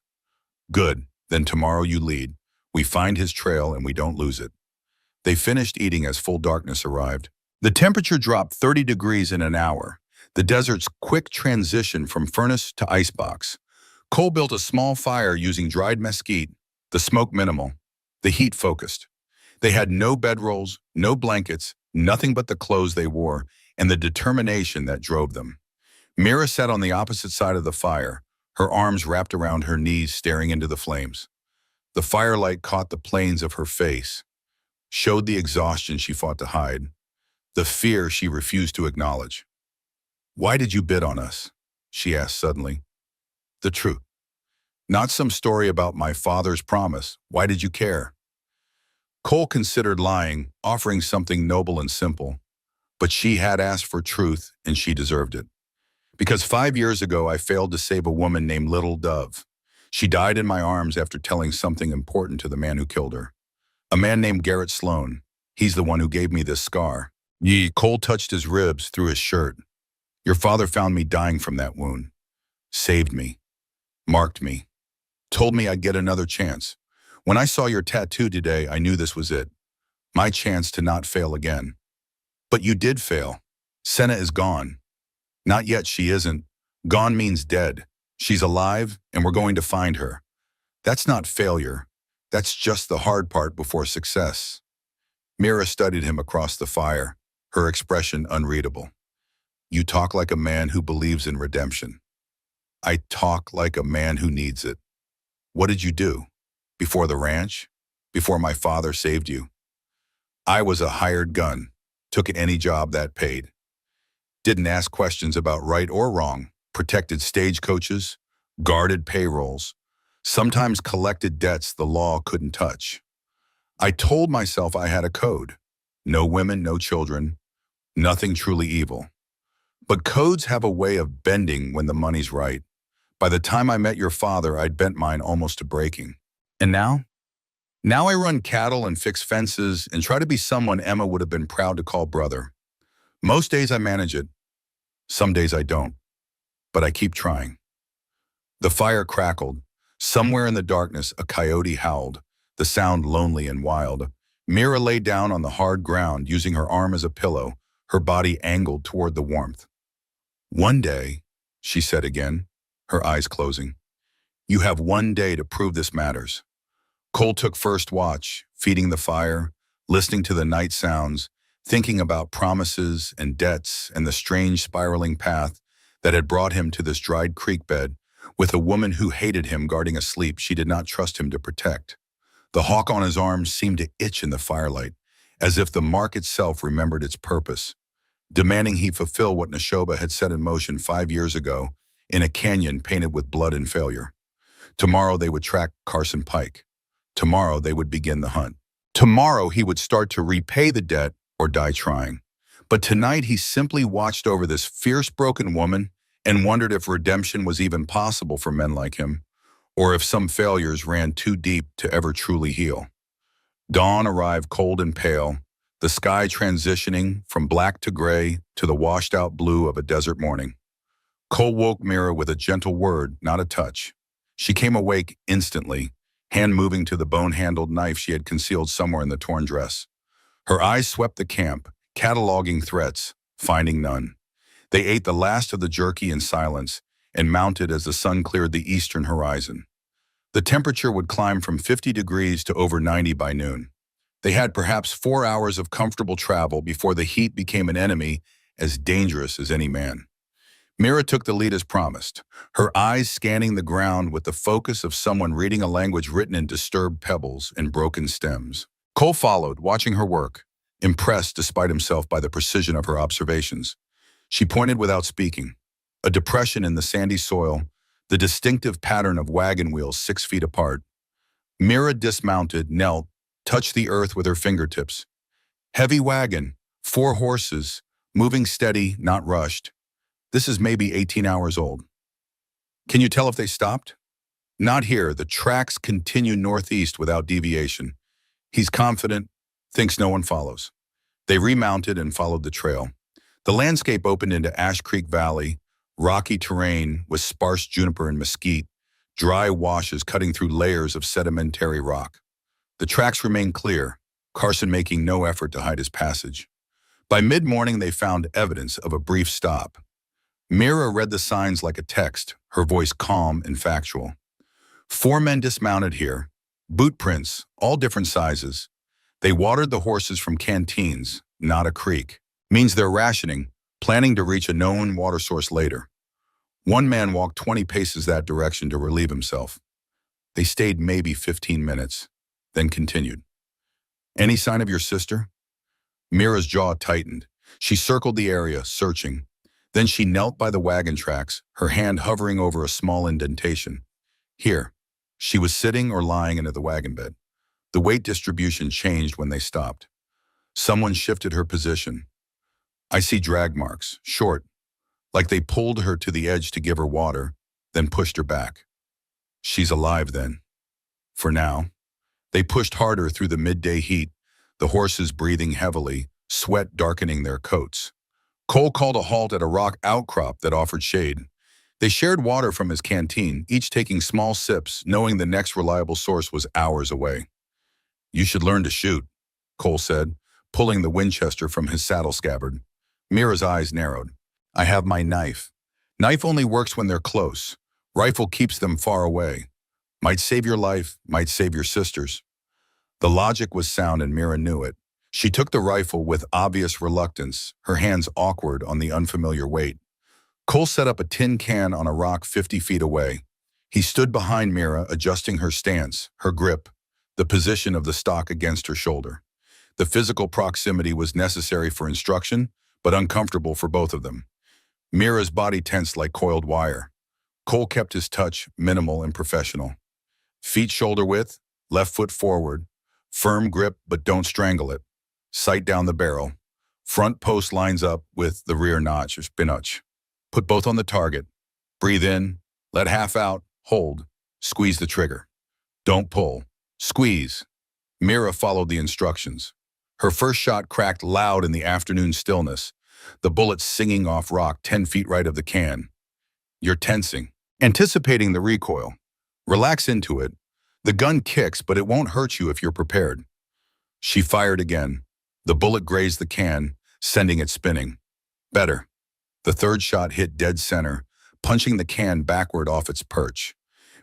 Good, then tomorrow you lead. We find his trail and we don't lose it. They finished eating as full darkness arrived. The temperature dropped 30 degrees in an hour, the desert's quick transition from furnace to icebox. Cole built a small fire using dried mesquite, the smoke minimal, the heat focused. They had no bedrolls, no blankets, nothing but the clothes they wore and the determination that drove them. Mira sat on the opposite side of the fire, her arms wrapped around her knees staring into the flames. The firelight caught the planes of her face, showed the exhaustion she fought to hide, the fear she refused to acknowledge. Why did you bid on us? She asked suddenly. The truth. Not some story about my father's promise. Why did you care? Cole considered lying, offering something noble and simple. But she had asked for truth, and she deserved it. Because 5 years ago, I failed to save a woman named Little Dove. She died in my arms after telling something important to the man who killed her. A man named Garrett Sloan. He's the one who gave me this scar. Cole touched his ribs through his shirt. Your father found me dying from that wound. Saved me. Marked me. Told me I'd get another chance. When I saw your tattoo today, I knew this was it. My chance to not fail again. But you did fail. Senna is gone. Not yet, she isn't. Gone means dead. She's alive, and we're going to find her. That's not failure. That's just the hard part before success. Mira studied him across the fire, her expression unreadable. You talk like a man who believes in redemption. I talk like a man who needs it. What did you do? Before the ranch? Before my father saved you? I was a hired gun. Took any job that paid. Didn't ask questions about right or wrong. Protected stagecoaches. Guarded payrolls. sometimes collected debts the law couldn't touch. I told myself I had a code. No women, no children, nothing truly evil. But codes have a way of bending when the money's right. By the time I met your father, I'd bent mine almost to breaking. And now? Now I run cattle and fix fences and try to be someone Emma would have been proud to call brother. Most days I manage it. Some days I don't. But I keep trying. The fire crackled. Somewhere in the darkness, a coyote howled, the sound lonely and wild. Mira lay down on the hard ground, using her arm as a pillow, her body angled toward the warmth. One day, she said again, her eyes closing. You have one day to prove this matters. Cole took first watch, feeding the fire, listening to the night sounds, thinking about promises and debts and the strange spiraling path that had brought him to this dried creek bed with a woman who hated him guarding a sleep she did not trust him to protect. The hawk on his arm seemed to itch in the firelight, as if the mark itself remembered its purpose, demanding he fulfill what Neshoba had set in motion 5 years ago in a canyon painted with blood and failure. Tomorrow they would track Carson Pike. Tomorrow they would begin the hunt. Tomorrow he would start to repay the debt or die trying. But tonight he simply watched over this fierce broken woman and wondered if redemption was even possible for men like him, or if some failures ran too deep to ever truly heal. Dawn arrived cold and pale, the sky transitioning from black to gray to the washed-out blue of a desert morning. Cole woke Mira with a gentle word, not a touch. She came awake instantly, hand moving to the bone-handled knife she had concealed somewhere in the torn dress. Her eyes swept the camp, cataloging threats, finding none. They ate the last of the jerky in silence and mounted as the sun cleared the eastern horizon. The temperature would climb from 50 degrees to over 90 by noon. They had perhaps 4 hours of comfortable travel before the heat became an enemy as dangerous as any man. Mira took the lead as promised, her eyes scanning the ground with the focus of someone reading a language written in disturbed pebbles and broken stems. Cole followed, watching her work, impressed despite himself by the precision of her observations. She pointed without speaking. A depression in the sandy soil, the distinctive pattern of wagon wheels 6 feet apart. Mira dismounted, knelt, touched the earth with her fingertips. Heavy wagon, 4 horses, moving steady, not rushed. This is maybe 18 hours old. Can you tell if they stopped? Not here. The tracks continue northeast without deviation. He's confident, thinks no one follows. They remounted and followed the trail. The landscape opened into Ash Creek Valley, rocky terrain with sparse juniper and mesquite, dry washes cutting through layers of sedimentary rock. The tracks remained clear, Carson making no effort to hide his passage. By mid-morning, they found evidence of a brief stop. Mira read the signs like a text, her voice calm and factual. 4 men dismounted here, boot prints, all different sizes. They watered the horses from canteens, not a creek. Means they're rationing, planning to reach a known water source later. 1 man walked 20 paces that direction to relieve himself. They stayed maybe 15 minutes, then continued. Any sign of your sister? Mira's jaw tightened. She circled the area, searching. Then she knelt by the wagon tracks, her hand hovering over a small indentation. Here. She was sitting or lying into the wagon bed. The weight distribution changed when they stopped. Someone shifted her position. I see drag marks, short, like they pulled her to the edge to give her water, then pushed her back. She's alive then. For now. They pushed harder through the midday heat, the horses breathing heavily, sweat darkening their coats. Cole called a halt at a rock outcrop that offered shade. They shared water from his canteen, each taking small sips, knowing the next reliable source was hours away. You should learn to shoot, Cole said, pulling the Winchester from his saddle scabbard. Mira's eyes narrowed. I have my knife. Knife only works when they're close. Rifle keeps them far away. Might save your life, might save your sister's. The logic was sound and Mira knew it. She took the rifle with obvious reluctance, her hands awkward on the unfamiliar weight. Cole set up a tin can on a rock 50 feet away. He stood behind Mira, adjusting her stance, her grip, the position of the stock against her shoulder. The physical proximity was necessary for instruction, but uncomfortable for both of them. Mira's body tensed like coiled wire. Cole kept his touch minimal and professional. Feet shoulder width, left foot forward. Firm grip, but don't strangle it. Sight down the barrel. Front post lines up with the rear notch or spinach. Put both on the target. Breathe in, let half out, hold. Squeeze the trigger. Don't pull. Squeeze. Mira followed the instructions. Her first shot cracked loud in the afternoon stillness, the bullet singing off rock 10 feet right of the can. You're tensing, anticipating the recoil. Relax into it. The gun kicks, but it won't hurt you if you're prepared. She fired again. The bullet grazed the can, sending it spinning. Better. The third shot hit dead center, punching the can backward off its perch.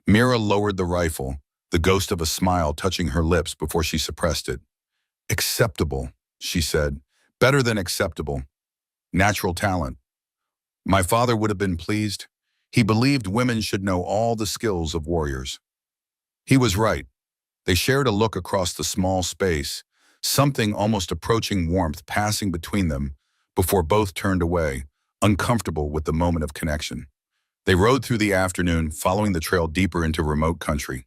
Mira lowered the rifle, the ghost of a smile touching her lips before she suppressed it. Acceptable, she said. Better than acceptable. Natural talent. My father would have been pleased. He believed women should know all the skills of warriors. He was right. They shared a look across the small space, something almost approaching warmth passing between them before both turned away, uncomfortable with the moment of connection. They rode through the afternoon, following the trail deeper into remote country.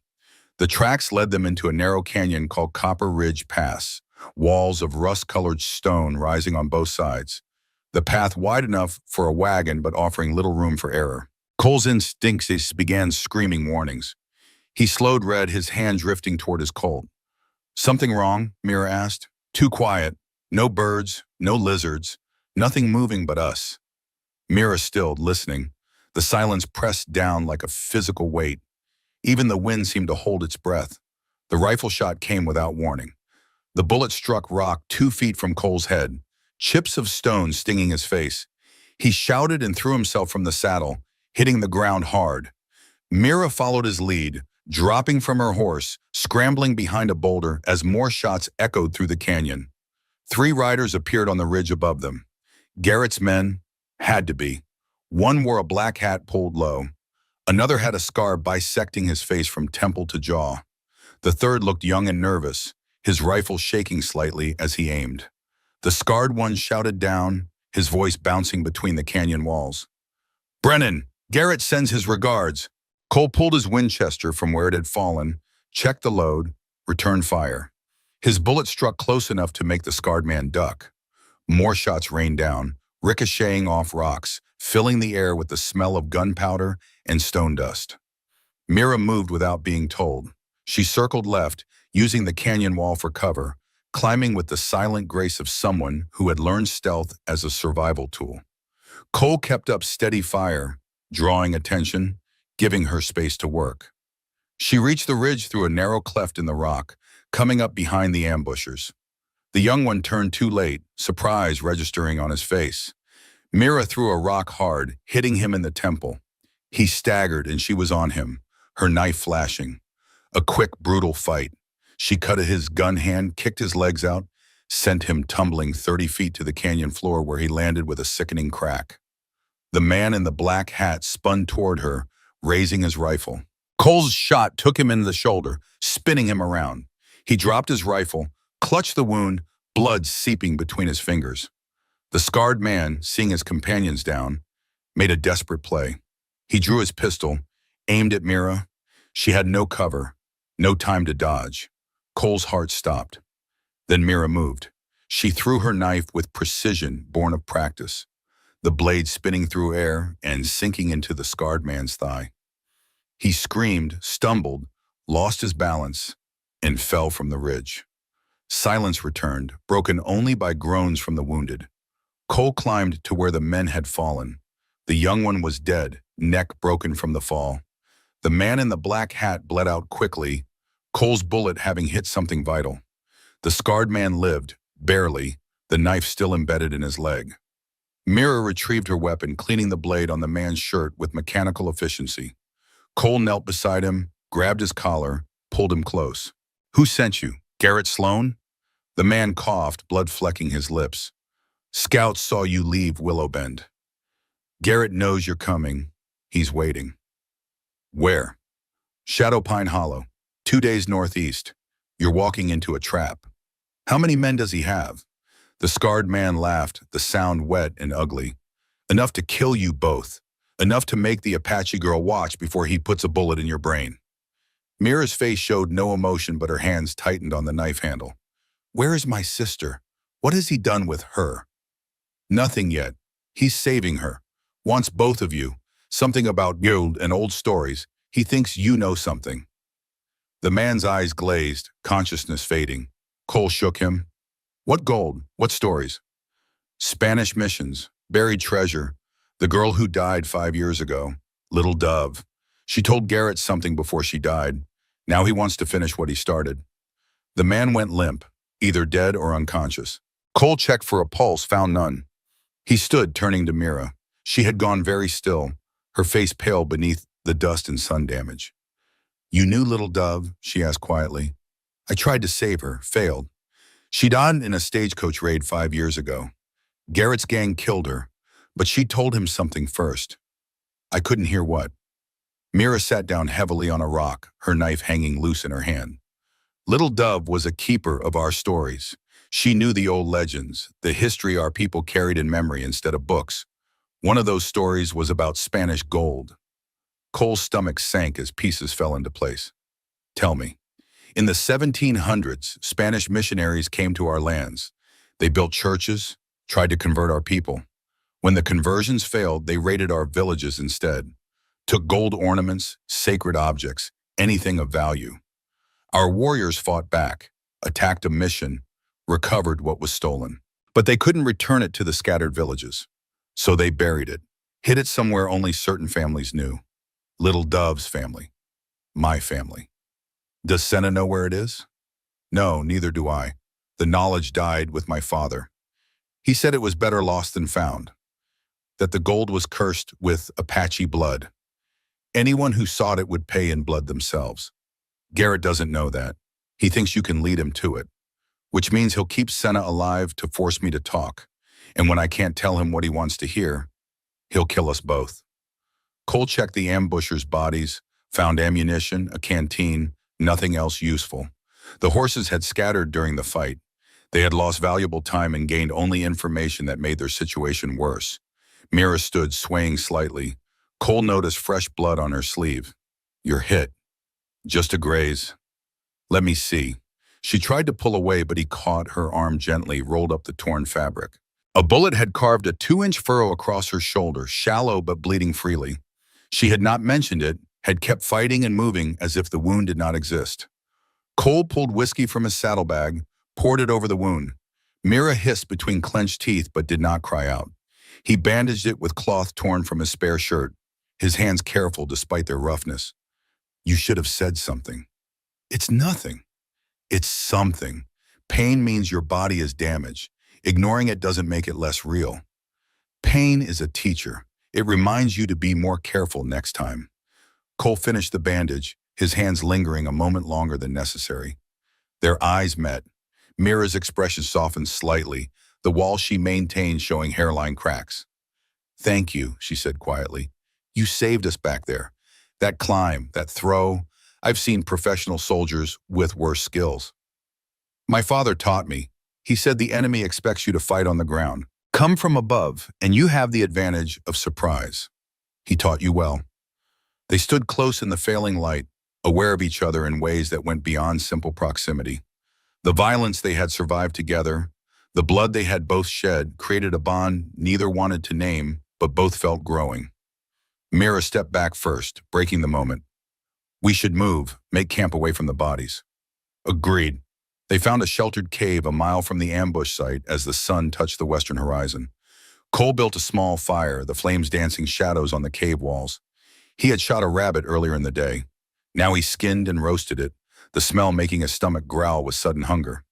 The tracks led them into a narrow canyon called Copper Ridge Pass, walls of rust-colored stone rising on both sides. The path wide enough for a wagon but offering little room for error. Cole's instincts began screaming warnings. He slowed red, his hand drifting toward his Colt. Something wrong? Mira asked. Too quiet. No birds, no lizards, nothing moving but us. Mira stilled, listening. The silence pressed down like a physical weight. Even the wind seemed to hold its breath. The rifle shot came without warning. The bullet struck rock 2 feet from Cole's head, chips of stone stinging his face. He shouted and threw himself from the saddle, hitting the ground hard. Mira followed his lead, dropping from her horse, scrambling behind a boulder as more shots echoed through the canyon. 3 riders appeared on the ridge above them. Garrett's men had to be. One wore a black hat pulled low. Another had a scar bisecting his face from temple to jaw. The third looked young and nervous, his rifle shaking slightly as he aimed. The scarred one shouted down, his voice bouncing between the canyon walls. Brennan, Garrett sends his regards. Cole pulled his Winchester from where it had fallen, checked the load, returned fire. His bullet struck close enough to make the scarred man duck. More shots rained down, ricocheting off rocks, filling the air with the smell of gunpowder and stone dust. Mira moved without being told. She circled left, using the canyon wall for cover, climbing with the silent grace of someone who had learned stealth as a survival tool. Cole kept up steady fire, drawing attention, giving her space to work. She reached the ridge through a narrow cleft in the rock, coming up behind the ambushers. The young one turned too late, surprise registering on his face. Mira threw a rock hard, hitting him in the temple. He staggered and she was on him, her knife flashing. A quick, brutal fight. She cut at his gun hand, kicked his legs out, sent him tumbling 30 feet to the canyon floor where he landed with a sickening crack. The man in the black hat spun toward her, raising his rifle. Cole's shot took him in the shoulder, spinning him around. He dropped his rifle, clutched the wound, blood seeping between his fingers. The scarred man, seeing his companions down, made a desperate play. He drew his pistol, aimed at Mira. She had no cover, no time to dodge. Cole's heart stopped. Then Mira moved. She threw her knife with precision born of practice, the blade spinning through air and sinking into the scarred man's thigh. He screamed, stumbled, lost his balance, and fell from the ridge. Silence returned, broken only by groans from the wounded. Cole climbed to where the men had fallen. The young one was dead, neck broken from the fall. The man in the black hat bled out quickly, Cole's bullet having hit something vital. The scarred man lived, barely, the knife still embedded in his leg. Mira retrieved her weapon, cleaning the blade on the man's shirt with mechanical efficiency. Cole knelt beside him, grabbed his collar, pulled him close. Who sent you? Garrett Sloan? The man coughed, blood flecking his lips. Scouts saw you leave Willowbend. Garrett knows you're coming. He's waiting. Where? Shadow Pine Hollow, 2 days northeast. You're walking into a trap. How many men does he have? The scarred man laughed, the sound wet and ugly. Enough to kill you both. Enough to make the Apache girl watch before he puts a bullet in your brain. Mira's face showed no emotion, but her hands tightened on the knife handle. Where is my sister? What has he done with her? Nothing yet. He's saving her. Wants both of you. Something about you and old stories. He thinks you know something. The man's eyes glazed, consciousness fading. Cole shook him. What gold? What stories? Spanish missions, buried treasure, the girl who died 5 years ago, Little Dove. She told Garrett something before she died. Now he wants to finish what he started. The man went limp, either dead or unconscious. Cole checked for a pulse, found none. He stood, turning to Mira. She had gone very still, her face pale beneath the dust and sun damage. You knew Little Dove? She asked quietly. I tried to save her, failed. She died in a stagecoach raid 5 years ago. Garrett's gang killed her, but she told him something first. I couldn't hear what. Mira sat down heavily on a rock, her knife hanging loose in her hand. Little Dove was a keeper of our stories. She knew the old legends, the history our people carried in memory instead of books. One of those stories was about Spanish gold. Cole's stomach sank as pieces fell into place. Tell me, in the 1700s, Spanish missionaries came to our lands. They built churches, tried to convert our people. When the conversions failed, they raided our villages instead, took gold ornaments, sacred objects, anything of value. Our warriors fought back, attacked a mission, recovered what was stolen. But they couldn't return it to the scattered villages. So they buried it, hid it somewhere only certain families knew. Little Dove's family. My family. Does Senna know where it is? No, neither do I. The knowledge died with my father. He said it was better lost than found, that the gold was cursed with Apache blood. Anyone who sought it would pay in blood themselves. Garrett doesn't know that. He thinks you can lead him to it, which means he'll keep Senna alive to force me to talk. And when I can't tell him what he wants to hear, he'll kill us both. Cole checked the ambushers' bodies, found ammunition, a canteen, nothing else useful. The horses had scattered during the fight. They had lost valuable time and gained only information that made their situation worse. Mira stood, swaying slightly. Cole noticed fresh blood on her sleeve. You're hit. Just a graze. Let me see. She tried to pull away, but he caught her arm gently, rolled up the torn fabric. A bullet had carved a 2-inch furrow across her shoulder, shallow but bleeding freely. She had not mentioned it, had kept fighting and moving as if the wound did not exist. Cole pulled whiskey from his saddlebag, poured it over the wound. Mira hissed between clenched teeth but did not cry out. He bandaged it with cloth torn from his spare shirt, his hands careful despite their roughness. You should have said something. It's nothing. It's something. Pain means your body is damaged. Ignoring it doesn't make it less real. Pain is a teacher. It reminds you to be more careful next time. Cole finished the bandage, his hands lingering a moment longer than necessary. Their eyes met. Mira's expression softened slightly, the wall she maintained showing hairline cracks. Thank you, she said quietly. You saved us back there. That climb, that throw, I've seen professional soldiers with worse skills. My father taught me. He said the enemy expects you to fight on the ground. Come from above, and you have the advantage of surprise. He taught you well. They stood close in the failing light, aware of each other in ways that went beyond simple proximity. The violence they had survived together, the blood they had both shed, created a bond neither wanted to name, but both felt growing. Mira stepped back first, breaking the moment. We should move, make camp away from the bodies. Agreed. They found a sheltered cave a mile from the ambush site as the sun touched the western horizon. Cole built a small fire, the flames dancing shadows on the cave walls. He had shot a rabbit earlier in the day. Now he skinned and roasted it, the smell making his stomach growl with sudden hunger.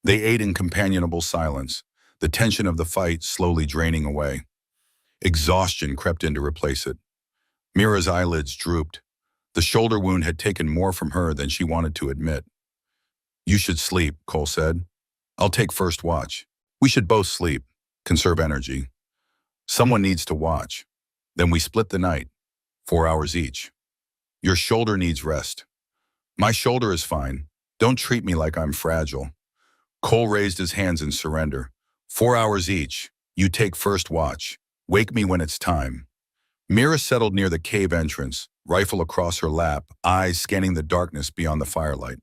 They ate in companionable silence, the tension of the fight slowly draining away. Exhaustion crept in to replace it. Mira's eyelids drooped. The shoulder wound had taken more from her than she wanted to admit. You should sleep, Cole said. I'll take first watch. We should both sleep, conserve energy. Someone needs to watch. Then we split the night, 4 hours each. Your shoulder needs rest. My shoulder is fine. Don't treat me like I'm fragile. Cole raised his hands in surrender. 4 hours each. You take first watch. Wake me when it's time. Mira settled near the cave entrance, rifle across her lap, eyes scanning the darkness beyond the firelight.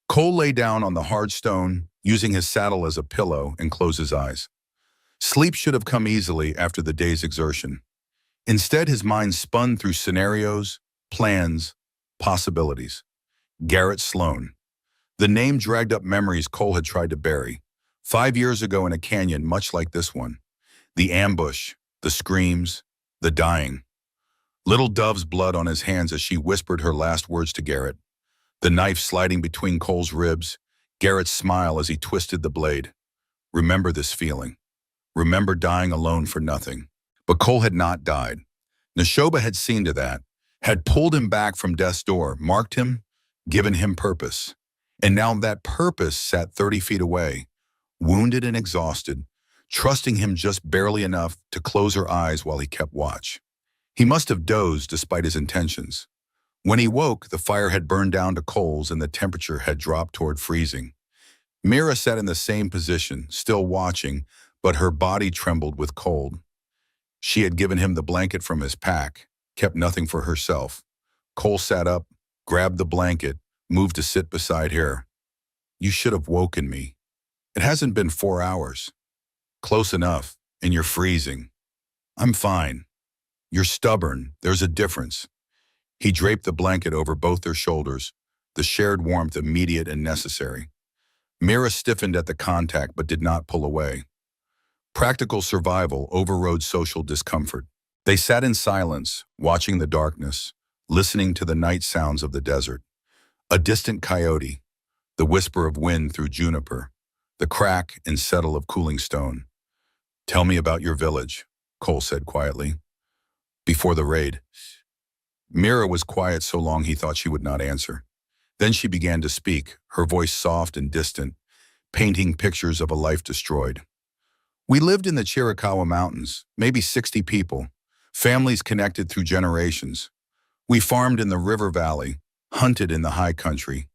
Cole lay down on the hard stone, using his saddle as a pillow, and closed his eyes. Sleep should have come easily after the day's exertion. Instead, his mind spun through scenarios, plans, possibilities. Garrett Sloan. The name dragged up memories Cole had tried to bury. 5 years ago in a canyon much like this one. The ambush, the screams, the dying. Little Dove's blood on his hands as she whispered her last words to Garrett. The knife sliding between Cole's ribs, Garrett's smile as he twisted the blade. Remember this feeling. Remember dying alone for nothing. But Cole had not died. Neshoba had seen to that, had pulled him back from death's door, marked him, given him purpose. And now that purpose sat 30 feet away, wounded and exhausted, trusting him just barely enough to close her eyes while he kept watch. He must have dozed despite his intentions. When he woke, the fire had burned down to coals and the temperature had dropped toward freezing. Mira sat in the same position, still watching, but her body trembled with cold. She had given him the blanket from his pack, kept nothing for herself. Cole sat up, grabbed the blanket, moved to sit beside her. You should have woken me. It hasn't been 4 hours. Close enough, and you're freezing. I'm fine. You're stubborn, there's a difference. He draped the blanket over both their shoulders, the shared warmth immediate and necessary. Mira stiffened at the contact but did not pull away. Practical survival overrode social discomfort. They sat in silence, watching the darkness, listening to the night sounds of the desert. A distant coyote, the whisper of wind through juniper, the crack and settle of cooling stone. Tell me about your village, Cole said quietly. Before the raid. Mira was quiet so long he thought she would not answer. Then she began to speak, her voice soft and distant, painting pictures of a life destroyed. We lived in the Chiricahua Mountains, maybe 60 people, families connected through generations. We farmed in the river valley, hunted in the high country.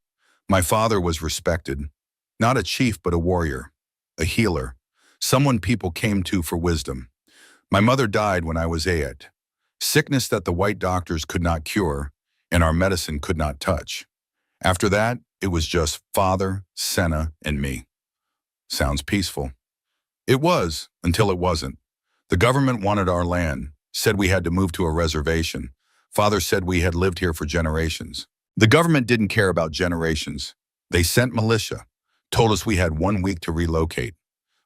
My father was respected, not a chief but a warrior, a healer, someone people came to for wisdom. My mother died when I was 8. Sickness that the white doctors could not cure and our medicine could not touch. After that, it was just father, Senna, and me. Sounds peaceful. It was, until it wasn't. The government wanted our land, said we had to move to a reservation. Father said we had lived here for generations. The government didn't care about generations. They sent militia, told us we had 1 week to relocate.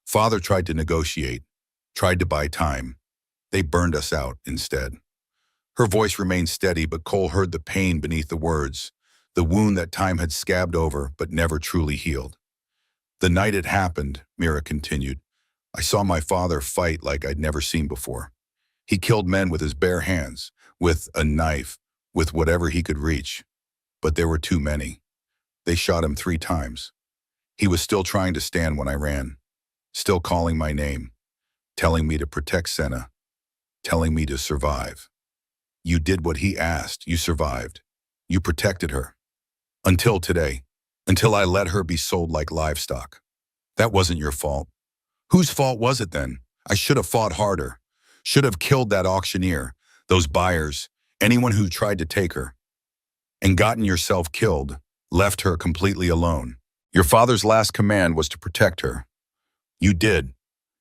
Father tried to negotiate, tried to buy time. They burned us out instead. Her voice remained steady, but Cole heard the pain beneath the words, the wound that time had scabbed over but never truly healed. The night it happened, Mira continued, I saw my father fight like I'd never seen before. He killed men with his bare hands, with a knife, with whatever he could reach. But there were too many. They shot him 3 times. He was still trying to stand when I ran, still calling my name, telling me to protect Senna, telling me to survive. You did what he asked, you survived. You protected her. Until today, until I let her be sold like livestock. That wasn't your fault. Whose fault was it then? I should have fought harder, should have killed that auctioneer, those buyers, anyone who tried to take her. And gotten yourself killed, left her completely alone. Your father's last command was to protect her. You did.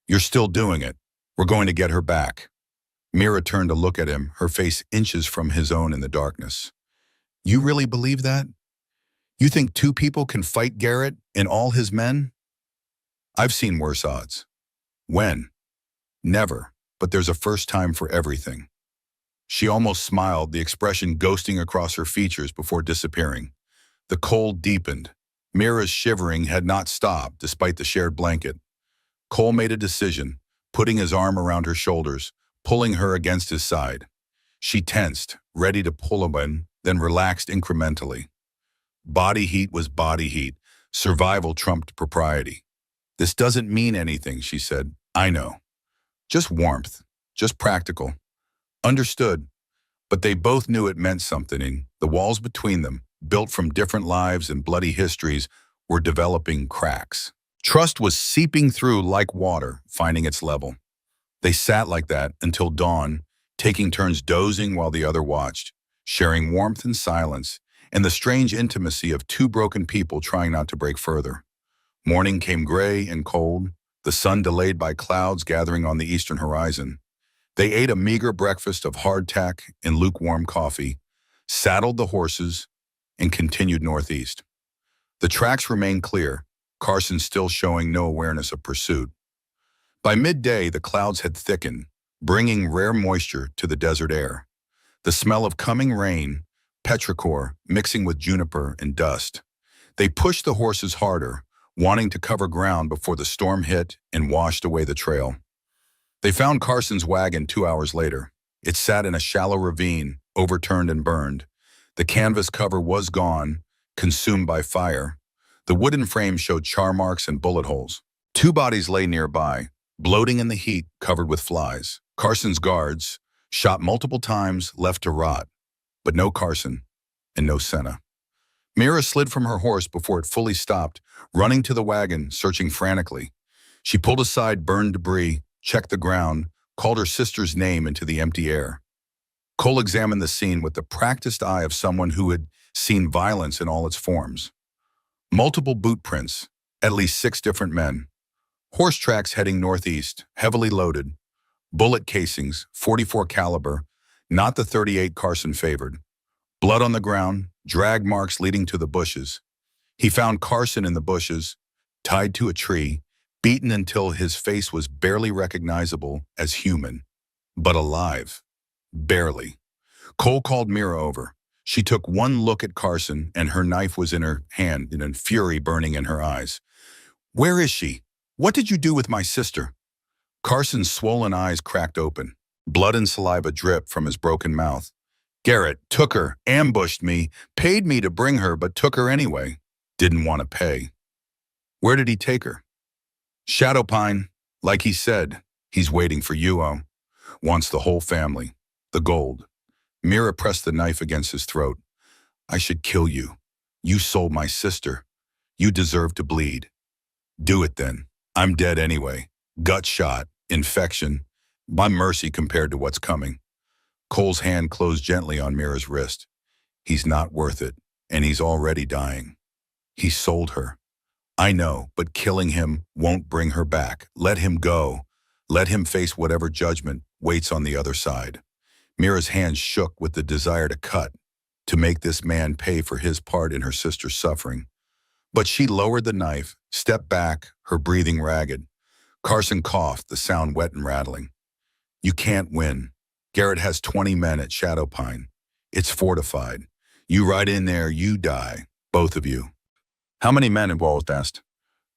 You're still doing it. We're going to get her back. Mira turned to look at him, her face inches from his own in the darkness. You really believe that? You think 2 people can fight Garrett and all his men? I've seen worse odds. When? Never, but there's a first time for everything. She almost smiled, the expression ghosting across her features before disappearing. The cold deepened. Mira's shivering had not stopped despite the shared blanket. Cole made a decision, putting his arm around her shoulders, pulling her against his side. She tensed, ready to pull him in, then relaxed incrementally. Body heat was body heat. Survival trumped propriety. This doesn't mean anything, she said. I know. Just warmth. Just practical. Understood. But they both knew it meant something. The walls between them, built from different lives and bloody histories, were developing cracks. Trust was seeping through like water, finding its level. They sat like that until dawn, taking turns dozing while the other watched, sharing warmth and silence, and the strange intimacy of two broken people trying not to break further. Morning came gray and cold, the sun delayed by clouds gathering on the eastern horizon. They ate a meager breakfast of hardtack and lukewarm coffee, saddled the horses, and continued northeast. The tracks remained clear, Carson still showing no awareness of pursuit. By midday, the clouds had thickened, bringing rare moisture to the desert air. The smell of coming rain, petrichor mixing with juniper and dust. They pushed the horses harder, wanting to cover ground before the storm hit and washed away the trail. They found Carson's wagon 2 hours later. It sat in a shallow ravine, overturned and burned. The canvas cover was gone, consumed by fire. The wooden frame showed char marks and bullet holes. Two bodies lay nearby, bloating in the heat, covered with flies. Carson's guards, shot multiple times, left to rot. But no Carson, and no Senna. Mira slid from her horse before it fully stopped, running to the wagon, searching frantically. She pulled aside burned debris, checked the ground, called her sister's name into the empty air. Cole examined the scene with the practiced eye of someone who had seen violence in all its forms. Multiple boot prints, at least 6 different men. Horse tracks heading northeast, heavily loaded. Bullet casings, .44 caliber, not the .38 Carson favored. Blood on the ground, drag marks leading to the bushes. He found Carson in the bushes, tied to a tree, beaten until his face was barely recognizable as human, but alive. Barely. Cole called Mira over. She took one look at Carson, and her knife was in her hand, and fury burning in her eyes. "Where is she? What did you do with my sister?" Carson's swollen eyes cracked open. Blood and saliva dripped from his broken mouth. "Garrett took her, ambushed me, paid me to bring her, but took her anyway. Didn't want to pay." "Where did he take her?" "Shadow Pine. Like he said, he's waiting for you, wants the whole family. The gold." Mira pressed the knife against his throat. "I should kill you. You sold my sister. You deserve to bleed." "Do it then. I'm dead anyway. Gut shot, infection. My mercy compared to what's coming." Cole's hand closed gently on Mira's wrist. "He's not worth it, and he's already dying. He sold her. I know, but killing him won't bring her back. Let him go. Let him face whatever judgment waits on the other side." Mira's hands shook with the desire to cut, to make this man pay for his part in her sister's suffering. But she lowered the knife, stepped back, her breathing ragged. Carson coughed, the sound wet and rattling. "You can't win. Garrett has 20 men at Shadow Pine. It's fortified. You ride in there, you die, both of you." "How many men?" Walls asked.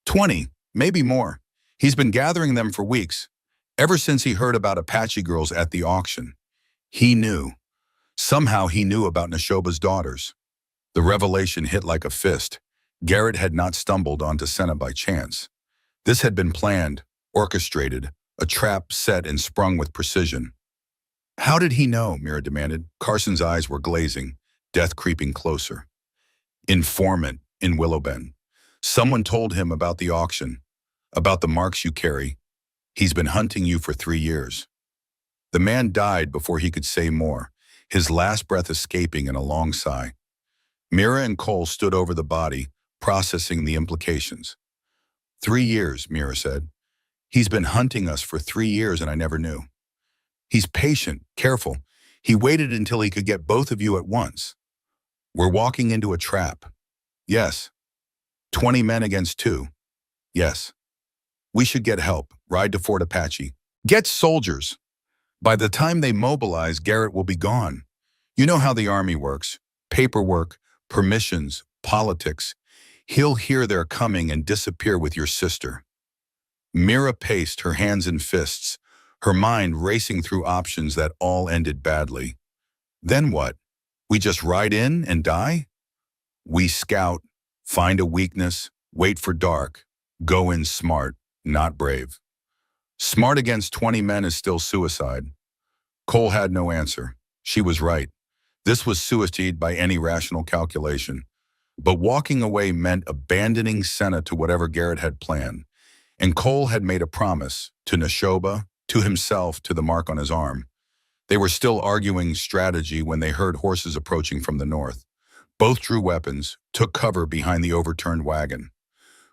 20, maybe more. He's been gathering them for weeks, ever since he heard about Apache girls at the auction. He knew. Somehow he knew about Neshoba's daughters. The revelation hit like a fist. Garrett had not stumbled onto Senna by chance. This had been planned, orchestrated, a trap set and sprung with precision. "How did he know?" Mira demanded. Carson's eyes were glazing, death creeping closer. "Informant in Willowbend. Someone told him about the auction, about the marks you carry. He's been hunting you for 3 years." The man died before he could say more, his last breath escaping in a long sigh. Mira and Cole stood over the body, processing the implications. 3 years, Mira said. "He's been hunting us for 3 years and I never knew. He's patient, careful. He waited until he could get both of you at once. We're walking into a trap." "Yes." 20 men against 2. "Yes." "We should get help. Ride to Fort Apache. Get soldiers. By the time they mobilize, Garrett will be gone. You know how the army works. Paperwork, permissions, politics. He'll hear they're coming and disappear with your sister." Mira paced, her hands in fists, her mind racing through options that all ended badly. Then what? We just ride in and die? We scout, find a weakness, wait for dark, go in smart, not brave. Smart against 20 men is still suicide. Cole had no answer. She was right. This was suicide by any rational calculation. But walking away meant abandoning Senna to whatever Garrett had planned. And Cole had made a promise to Neshoba, to himself, to the mark on his arm. They were still arguing strategy when they heard horses approaching from the north. Both drew weapons, took cover behind the overturned wagon.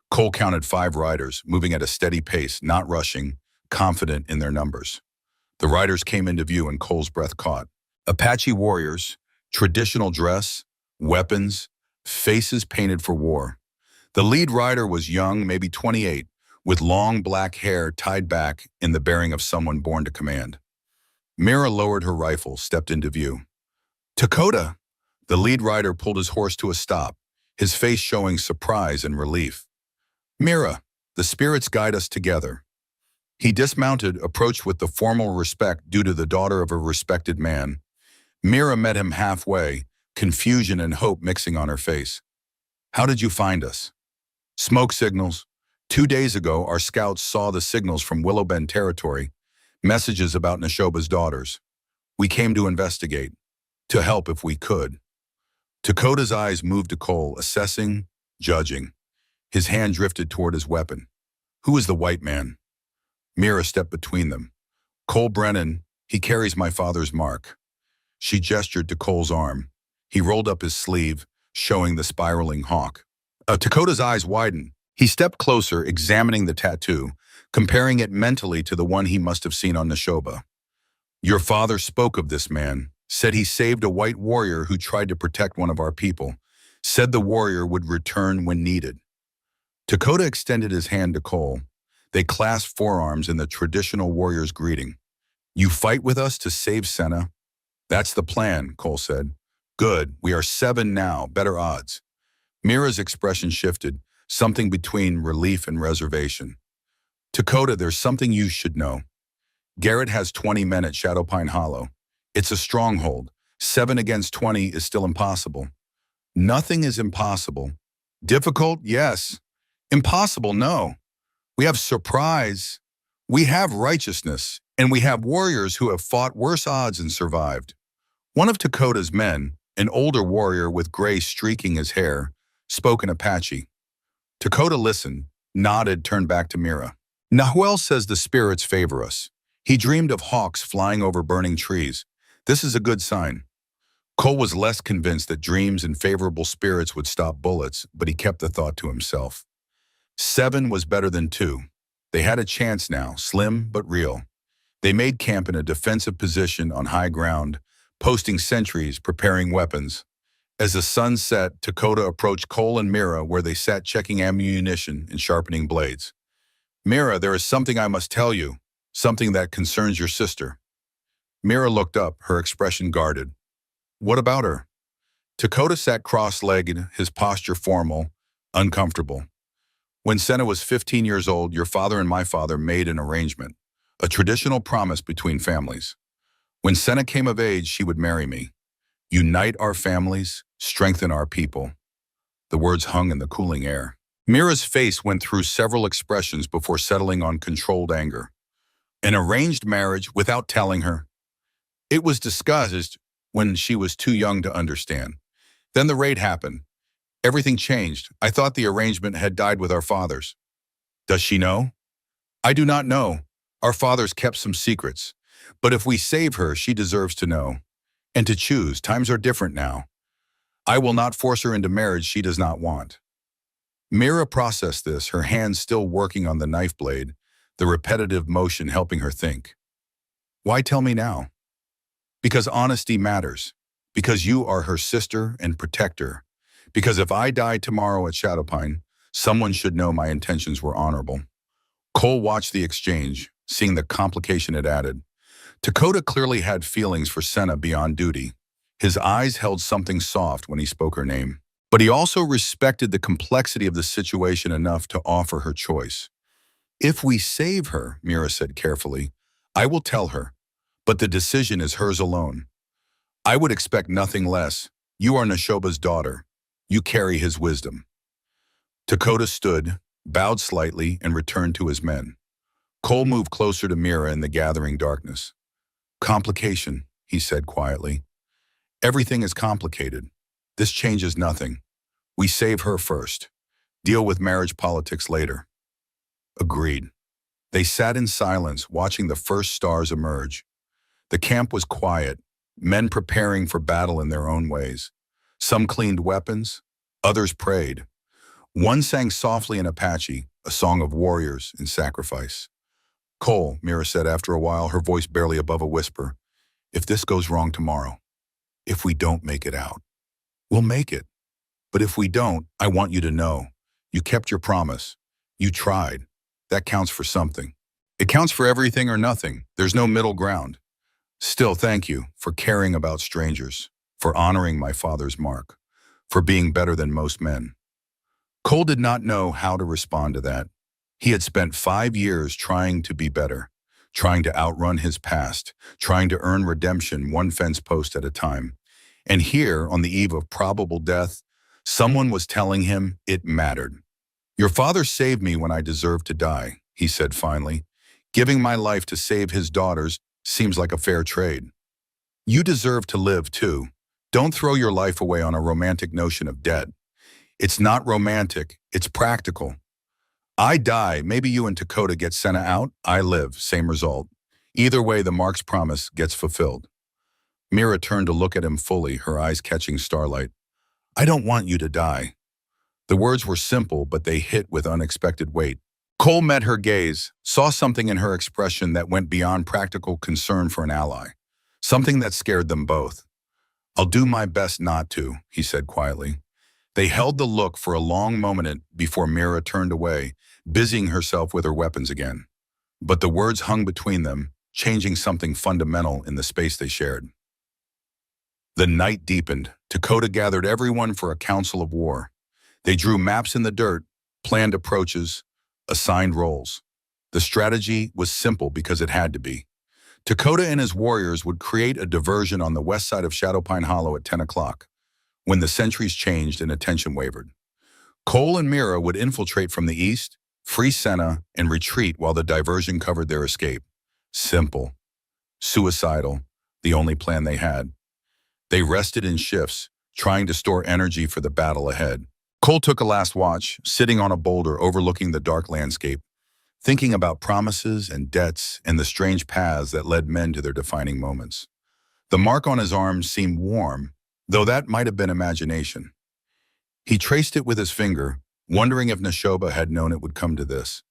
Cole counted 5 riders, moving at a steady pace, not rushing, confident in their numbers. The riders came into view and Cole's breath caught. Apache warriors, traditional dress, weapons, faces painted for war. The lead rider was young, maybe 28, with long black hair tied back in the bearing of someone born to command. Mira lowered her rifle, stepped into view. Dakota! The lead rider pulled his horse to a stop, his face showing surprise and relief. Mira, the spirits guide us together. He dismounted, approached with the formal respect due to the daughter of a respected man. Mira met him halfway, confusion and hope mixing on her face. How did you find us? Smoke signals. 2 days ago, our scouts saw the signals from Willow Bend territory, messages about Neshoba's daughters. We came to investigate, to help if we could. Dakota's eyes moved to Cole, assessing, judging. His hand drifted toward his weapon. Who is the white man? Mira stepped between them. Cole Brennan, he carries my father's mark. She gestured to Cole's arm. He rolled up his sleeve, showing the spiraling hawk. Dakota's eyes widened. He stepped closer, examining the tattoo, comparing it mentally to the one he must have seen on Neshoba. Your father spoke of this man, said he saved a white warrior who tried to protect one of our people, said the warrior would return when needed. Dakota extended his hand to Cole. They clasped forearms in the traditional warrior's greeting. You fight with us to save Senna? That's the plan, Cole said. Good, we are 7 now, better odds. Mira's expression shifted, something between relief and reservation. Dakota, there's something you should know. Garrett has 20 men at Shadowpine Hollow. It's a stronghold. 7 against 20 is still impossible. Nothing is impossible. Difficult, yes. Impossible, no. We have surprise. We have righteousness, and we have warriors who have fought worse odds and survived. One of Dakota's men, an older warrior with gray streaking his hair, spoke in Apache. Dakota listened, nodded, turned back to Mira. Nahuel says the spirits favor us. He dreamed of hawks flying over burning trees. This is a good sign. Cole was less convinced that dreams and favorable spirits would stop bullets, but he kept the thought to himself. 7 was better than 2. They had a chance now, slim but real. They made camp in a defensive position on high ground, posting sentries, preparing weapons. As the sun set, Dakota approached Cole and Mira where they sat checking ammunition and sharpening blades. Mira, there is something I must tell you, something that concerns your sister. Mira looked up, her expression guarded. What about her? Dakota sat cross-legged, his posture formal, uncomfortable. When Senna was 15 years old, your father and my father made an arrangement, a traditional promise between families. When Senna came of age, she would marry me. Unite our families, strengthen our people. The words hung in the cooling air. Mira's face went through several expressions before settling on controlled anger. An arranged marriage without telling her. It was discussed when she was too young to understand. Then the raid happened. Everything changed. I thought the arrangement had died with our fathers. Does she know? I do not know. Our fathers kept some secrets. But if we save her, she deserves to know. And to choose. Times are different now. I will not force her into marriage she does not want. Mira processed this, her hands still working on the knife blade, the repetitive motion helping her think. Why tell me now? Because honesty matters. Because you are her sister and protector. Because if I die tomorrow at Shadowpine, someone should know my intentions were honorable. Cole watched the exchange, seeing the complication it added. Dakota clearly had feelings for Senna beyond duty. His eyes held something soft when he spoke her name. But he also respected the complexity of the situation enough to offer her choice. If we save her, Mira said carefully, I will tell her, but the decision is hers alone. I would expect nothing less. You are Neshoba's daughter. You carry his wisdom. Dakota stood, bowed slightly, and returned to his men. Cole moved closer to Mira in the gathering darkness. Complication, he said quietly. Everything is complicated. This changes nothing. We save her first. Deal with marriage politics later. Agreed. They sat in silence, watching the first stars emerge. The camp was quiet, men preparing for battle in their own ways. Some cleaned weapons, others prayed. One sang softly in Apache, a song of warriors in sacrifice. Cole, Mira said after a while, her voice barely above a whisper, if this goes wrong tomorrow, if we don't make it out, we'll make it. But if we don't, I want you to know, you kept your promise. You tried. That counts for something. It counts for everything or nothing. There's no middle ground. Still, thank you for caring about strangers, for honoring my father's mark, for being better than most men. Cole did not know how to respond to that. He had spent 5 years trying to be better, trying to outrun his past, trying to earn redemption one fence post at a time. And here, on the eve of probable death, someone was telling him it mattered. Your father saved me when I deserved to die, he said finally. Giving my life to save his daughters seems like a fair trade. You deserve to live too. Don't throw your life away on a romantic notion of debt. It's not romantic, it's practical. I die, maybe you and Dakota get sent out, I live, same result. Either way, the Mark's promise gets fulfilled. Mira turned to look at him fully, her eyes catching starlight. I don't want you to die. The words were simple, but they hit with unexpected weight. Cole met her gaze, saw something in her expression that went beyond practical concern for an ally, something that scared them both. I'll do my best not to, he said quietly. They held the look for a long moment before Mira turned away, busying herself with her weapons again. But the words hung between them, changing something fundamental in the space they shared. The night deepened. Dakota gathered everyone for a council of war. They drew maps in the dirt, planned approaches, assigned roles. The strategy was simple because it had to be. Dakota and his warriors would create a diversion on the west side of Shadowpine Hollow at 10 o'clock, when the sentries changed and attention wavered. Cole and Mira would infiltrate from the east, free Senna, and retreat while the diversion covered their escape. Simple. Suicidal. The only plan they had. They rested in shifts, trying to store energy for the battle ahead. Cole took a last watch, sitting on a boulder overlooking the dark landscape, thinking about promises and debts and the strange paths that led men to their defining moments. The mark on his arm seemed warm, though that might have been imagination. He traced it with his finger, wondering if Neshoba had known it would come to this.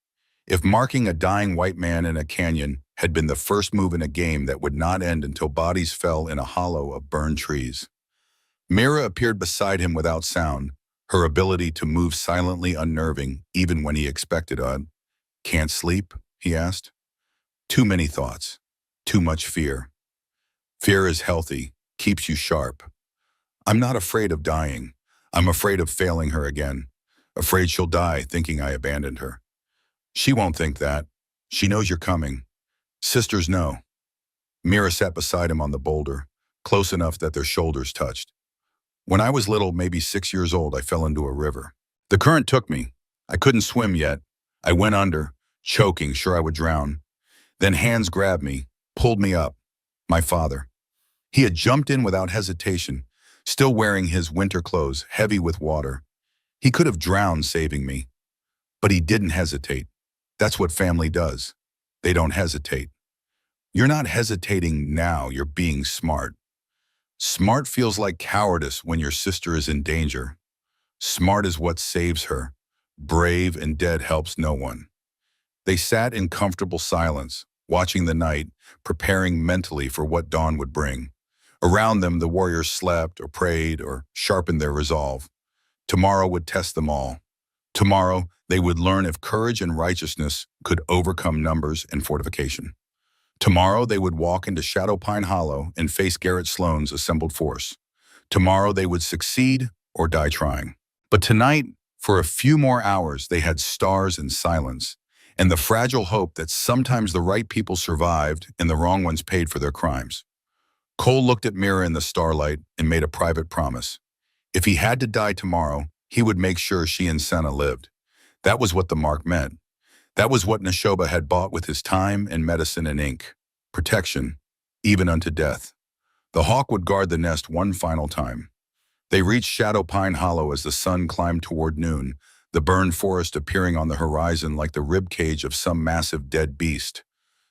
If marking a dying white man in a canyon had been the first move in a game that would not end until bodies fell in a hollow of burned trees. Mira appeared beside him without sound, her ability to move silently unnerving even when he expected odd. Can't sleep? He asked. Too many thoughts. Too much fear. Fear is healthy, keeps you sharp. I'm not afraid of dying. I'm afraid of failing her again. Afraid she'll die thinking I abandoned her. She won't think that. She knows you're coming. Sisters know. Mira sat beside him on the boulder, close enough that their shoulders touched. When I was little, maybe 6 years old, I fell into a river. The current took me. I couldn't swim yet. I went under, choking, sure I would drown. Then hands grabbed me, pulled me up. My father. He had jumped in without hesitation, still wearing his winter clothes, heavy with water. He could have drowned saving me. But he didn't hesitate. That's what family does. They don't hesitate. You're not hesitating now, you're being smart. Smart feels like cowardice when your sister is in danger. Smart is what saves her. Brave and dead helps no one. They sat in comfortable silence, watching the night, preparing mentally for what dawn would bring. Around them, the warriors slept or prayed or sharpened their resolve. Tomorrow would test them all. Tomorrow, they would learn if courage and righteousness could overcome numbers and fortification. Tomorrow, they would walk into Shadowpine Hollow and face Garrett Sloan's assembled force. Tomorrow, they would succeed or die trying. But tonight, for a few more hours, they had stars and silence, and the fragile hope that sometimes the right people survived and the wrong ones paid for their crimes. Cole looked at Mira in the starlight and made a private promise. If he had to die tomorrow, he would make sure she and Senna lived. That was what the mark meant. That was what Neshoba had bought with his time and medicine and ink. Protection, even unto death. The hawk would guard the nest one final time. They reached Shadowpine Hollow as the sun climbed toward noon, the burned forest appearing on the horizon like the rib cage of some massive dead beast.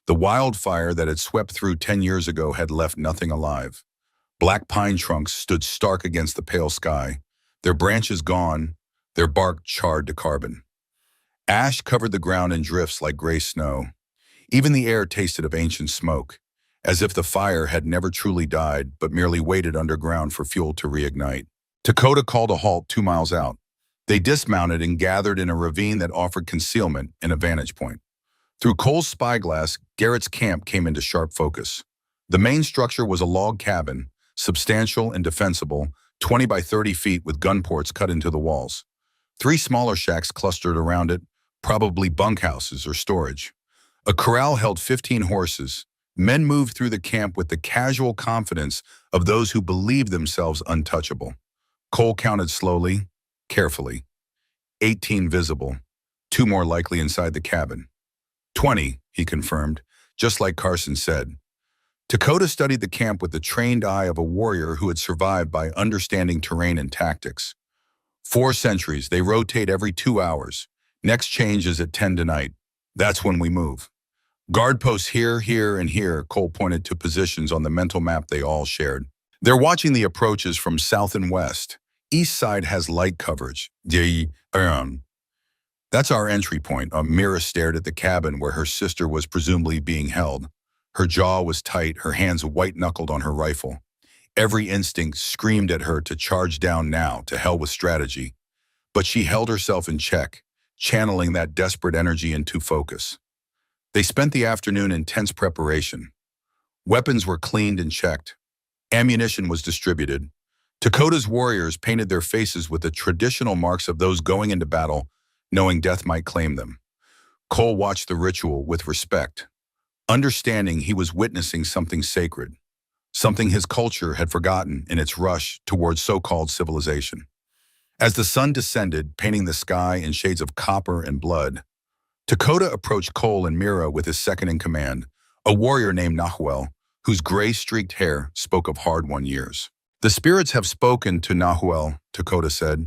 The wildfire that had swept through 10 years ago had left nothing alive. Black pine trunks stood stark against the pale sky, their branches gone, their bark charred to carbon. Ash covered the ground in drifts like gray snow. Even the air tasted of ancient smoke, as if the fire had never truly died but merely waited underground for fuel to reignite. Dakota called a halt 2 miles out. They dismounted and gathered in a ravine that offered concealment and a vantage point. Through Cole's spyglass, Garrett's camp came into sharp focus. The main structure was a log cabin, substantial and defensible, 20 by 30 feet with gun ports cut into the walls. 3 smaller shacks clustered around it, probably bunkhouses or storage. A corral held 15 horses. Men moved through the camp with the casual confidence of those who believed themselves untouchable. Cole counted slowly, carefully. 18 visible, 2 more likely inside the cabin. 20, he confirmed, just like Carson said. Dakota studied the camp with the trained eye of a warrior who had survived by understanding terrain and tactics. 4 sentries, they rotate every 2 hours. Next change is at 10 tonight. That's when we move. Guard posts here, here, and here, Cole pointed to positions on the mental map they all shared. They're watching the approaches from south and west. East side has light coverage. That's our entry point. Mira stared at the cabin where her sister was presumably being held. Her jaw was tight, her hands white-knuckled on her rifle. Every instinct screamed at her to charge down now, to hell with strategy. But she held herself in check, channeling that desperate energy into focus. They spent the afternoon in tense preparation. Weapons were cleaned and checked. Ammunition was distributed. Dakota's warriors painted their faces with the traditional marks of those going into battle, knowing death might claim them. Cole watched the ritual with respect, understanding he was witnessing something sacred, something his culture had forgotten in its rush towards so-called civilization. As the sun descended, painting the sky in shades of copper and blood, Dakota approached Cole and Mira with his second-in-command, a warrior named Nahuel, whose gray-streaked hair spoke of hard-won years. The spirits have spoken to Nahuel, Dakota said.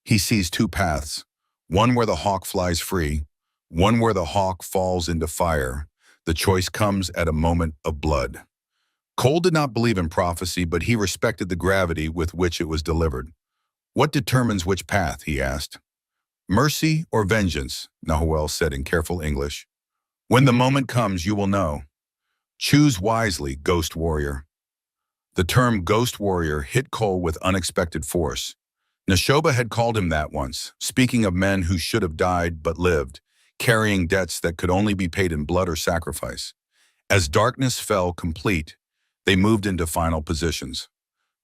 He sees 2 paths, one where the hawk flies free, one where the hawk falls into fire. The choice comes at a moment of blood. Cole did not believe in prophecy, but he respected the gravity with which it was delivered. What determines which path, he asked. Mercy or vengeance, Nahuel said in careful English. When the moment comes, you will know. Choose wisely, ghost warrior. The term ghost warrior hit Cole with unexpected force. Neshoba had called him that once, speaking of men who should have died but lived, carrying debts that could only be paid in blood or sacrifice. As darkness fell complete, they moved into final positions.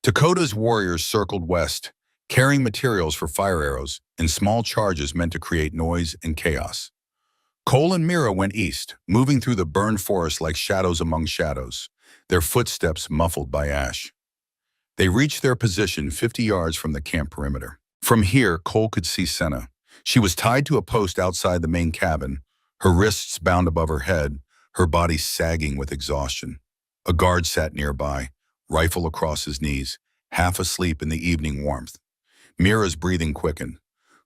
Dakota's warriors circled west, carrying materials for fire arrows in small charges meant to create noise and chaos. Cole and Mira went east, moving through the burned forest like shadows among shadows, their footsteps muffled by ash. They reached their position 50 yards from the camp perimeter. From here, Cole could see Senna. She was tied to a post outside the main cabin, her wrists bound above her head, her body sagging with exhaustion. A guard sat nearby, rifle across his knees, half asleep in the evening warmth. Mira's breathing quickened.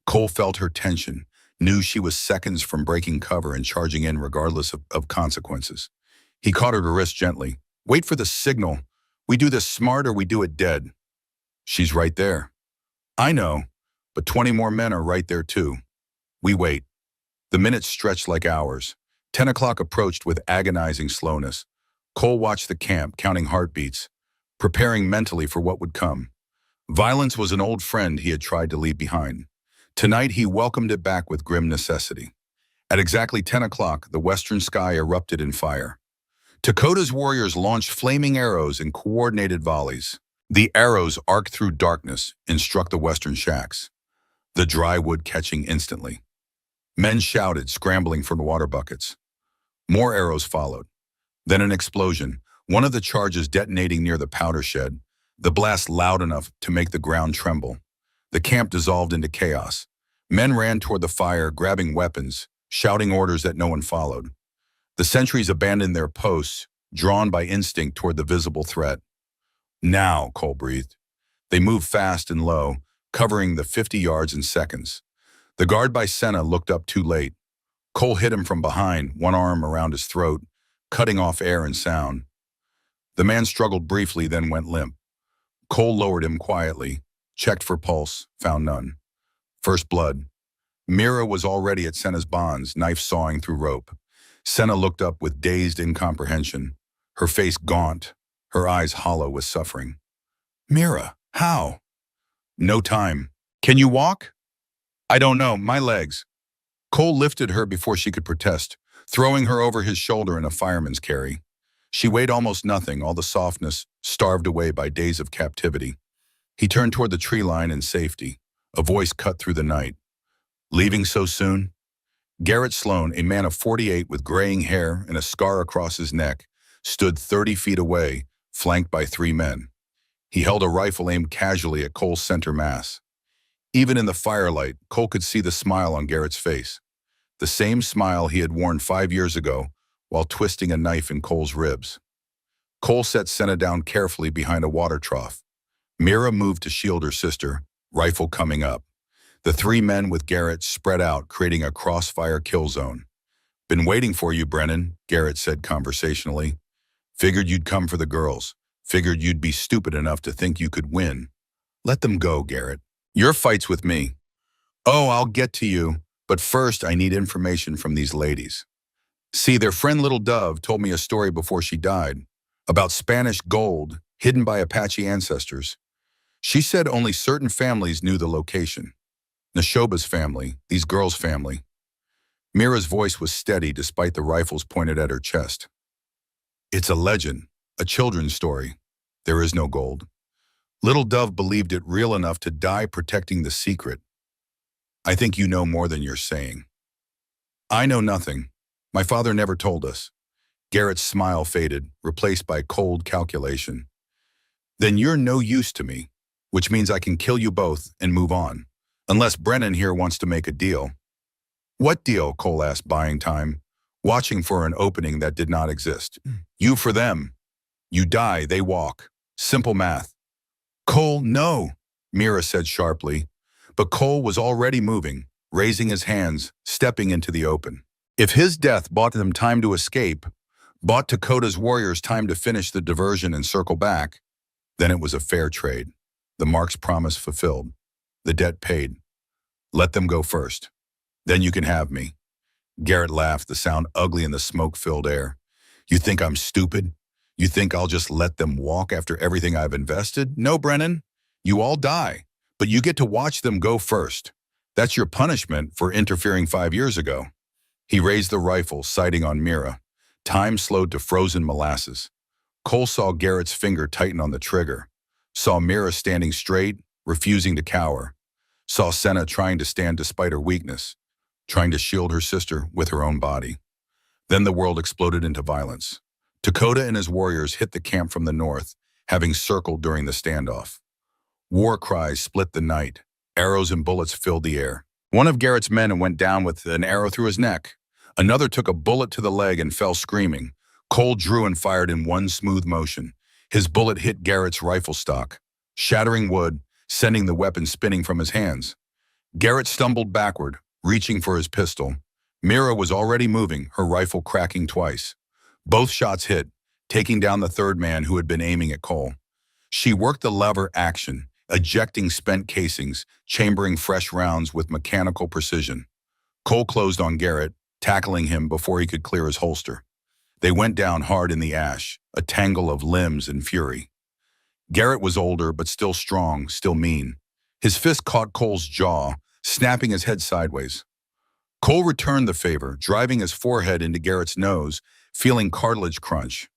Cole felt her tension, knew she was seconds from breaking cover and charging in regardless of consequences. He caught her wrist gently. Wait for the signal. We do this smart or we do it dead. She's right there. I know, but 20 more men are right there too. We wait. The minutes stretched like hours. 10 o'clock approached with agonizing slowness. Cole watched the camp, counting heartbeats, preparing mentally for what would come. Violence was an old friend he had tried to leave behind. Tonight he welcomed it back with grim necessity. At exactly 10 o'clock, the western sky erupted in fire. Dakota's warriors launched flaming arrows in coordinated volleys. The arrows arced through darkness and struck the western shacks, the dry wood catching instantly. Men shouted, scrambling for the water buckets. More arrows followed. Then an explosion, one of the charges detonating near the powder shed, the blast loud enough to make the ground tremble. The camp dissolved into chaos. Men ran toward the fire, grabbing weapons, shouting orders that no one followed. The sentries abandoned their posts, drawn by instinct toward the visible threat. Now, Cole breathed. They moved fast and low, covering the 50 yards in seconds. The guard by Senna looked up too late. Cole hit him from behind, one arm around his throat, cutting off air and sound. The man struggled briefly, then went limp. Cole lowered him quietly, checked for pulse, found none. First blood. Mira was already at Senna's bonds, knife sawing through rope. Senna looked up with dazed incomprehension, her face gaunt, her eyes hollow with suffering. Mira, how? No time. Can you walk? I don't know, my legs. Cole lifted her before she could protest, throwing her over his shoulder in a fireman's carry. She weighed almost nothing, all the softness starved away by days of captivity. He turned toward the tree line in safety. A voice cut through the night. Leaving so soon? Garrett Sloan, a man of 48 with graying hair and a scar across his neck, stood 30 feet away, flanked by 3 men. He held a rifle aimed casually at Cole's center mass. Even in the firelight, Cole could see the smile on Garrett's face. The same smile he had worn 5 years ago while twisting a knife in Cole's ribs. Cole set Senna down carefully behind a water trough. Mira moved to shield her sister, rifle coming up. The 3 men with Garrett spread out, creating a crossfire kill zone. Been waiting for you, Brennan, Garrett said conversationally. Figured you'd come for the girls. Figured you'd be stupid enough to think you could win. Let them go, Garrett. Your fight's with me. Oh, I'll get to you, but first I need information from these ladies. See, their friend Little Dove told me a story before she died, about Spanish gold hidden by Apache ancestors. She said only certain families knew the location. Neshoba's family, these girls' family. Mira's voice was steady despite the rifles pointed at her chest. It's a legend, a children's story. There is no gold. Little Dove believed it real enough to die protecting the secret. I think you know more than you're saying. I know nothing. My father never told us. Garrett's smile faded, replaced by cold calculation. Then you're no use to me, which means I can kill you both and move on. Unless Brennan here wants to make a deal. What deal? Cole asked, buying time, watching for an opening that did not exist. You for them. You die, they walk. Simple math. Cole, no, Mira said sharply. But Cole was already moving, raising his hands, stepping into the open. If his death bought them time to escape, bought Dakota's warriors time to finish the diversion and circle back, then it was a fair trade. The Mark's promise fulfilled. The debt paid. Let them go first. Then you can have me. Garrett laughed, the sound ugly in the smoke-filled air. You think I'm stupid? You think I'll just let them walk after everything I've invested? No, Brennan. You all die, but you get to watch them go first. That's your punishment for interfering 5 years ago. He raised the rifle, sighting on Mira. Time slowed to frozen molasses. Cole saw Garrett's finger tighten on the trigger. Saw Mira standing straight, refusing to cower. Saw Senna trying to stand despite her weakness, trying to shield her sister with her own body. Then the world exploded into violence. Dakota and his warriors hit the camp from the north, having circled during the standoff. War cries split the night. Arrows and bullets filled the air. One of Garrett's men went down with an arrow through his neck. Another took a bullet to the leg and fell screaming. Cole drew and fired in one smooth motion. His bullet hit Garrett's rifle stock, shattering wood, sending the weapon spinning from his hands. Garrett stumbled backward, reaching for his pistol. Mira was already moving, her rifle cracking twice. Both shots hit, taking down the third man who had been aiming at Cole. She worked the lever action, ejecting spent casings, chambering fresh rounds with mechanical precision. Cole closed on Garrett, tackling him before he could clear his holster. They went down hard in the ash, a tangle of limbs and fury. Garrett was older, but still strong, still mean. His fist caught Cole's jaw, snapping his head sideways. Cole returned the favor, driving his forehead into Garrett's nose, feeling cartilage crunch.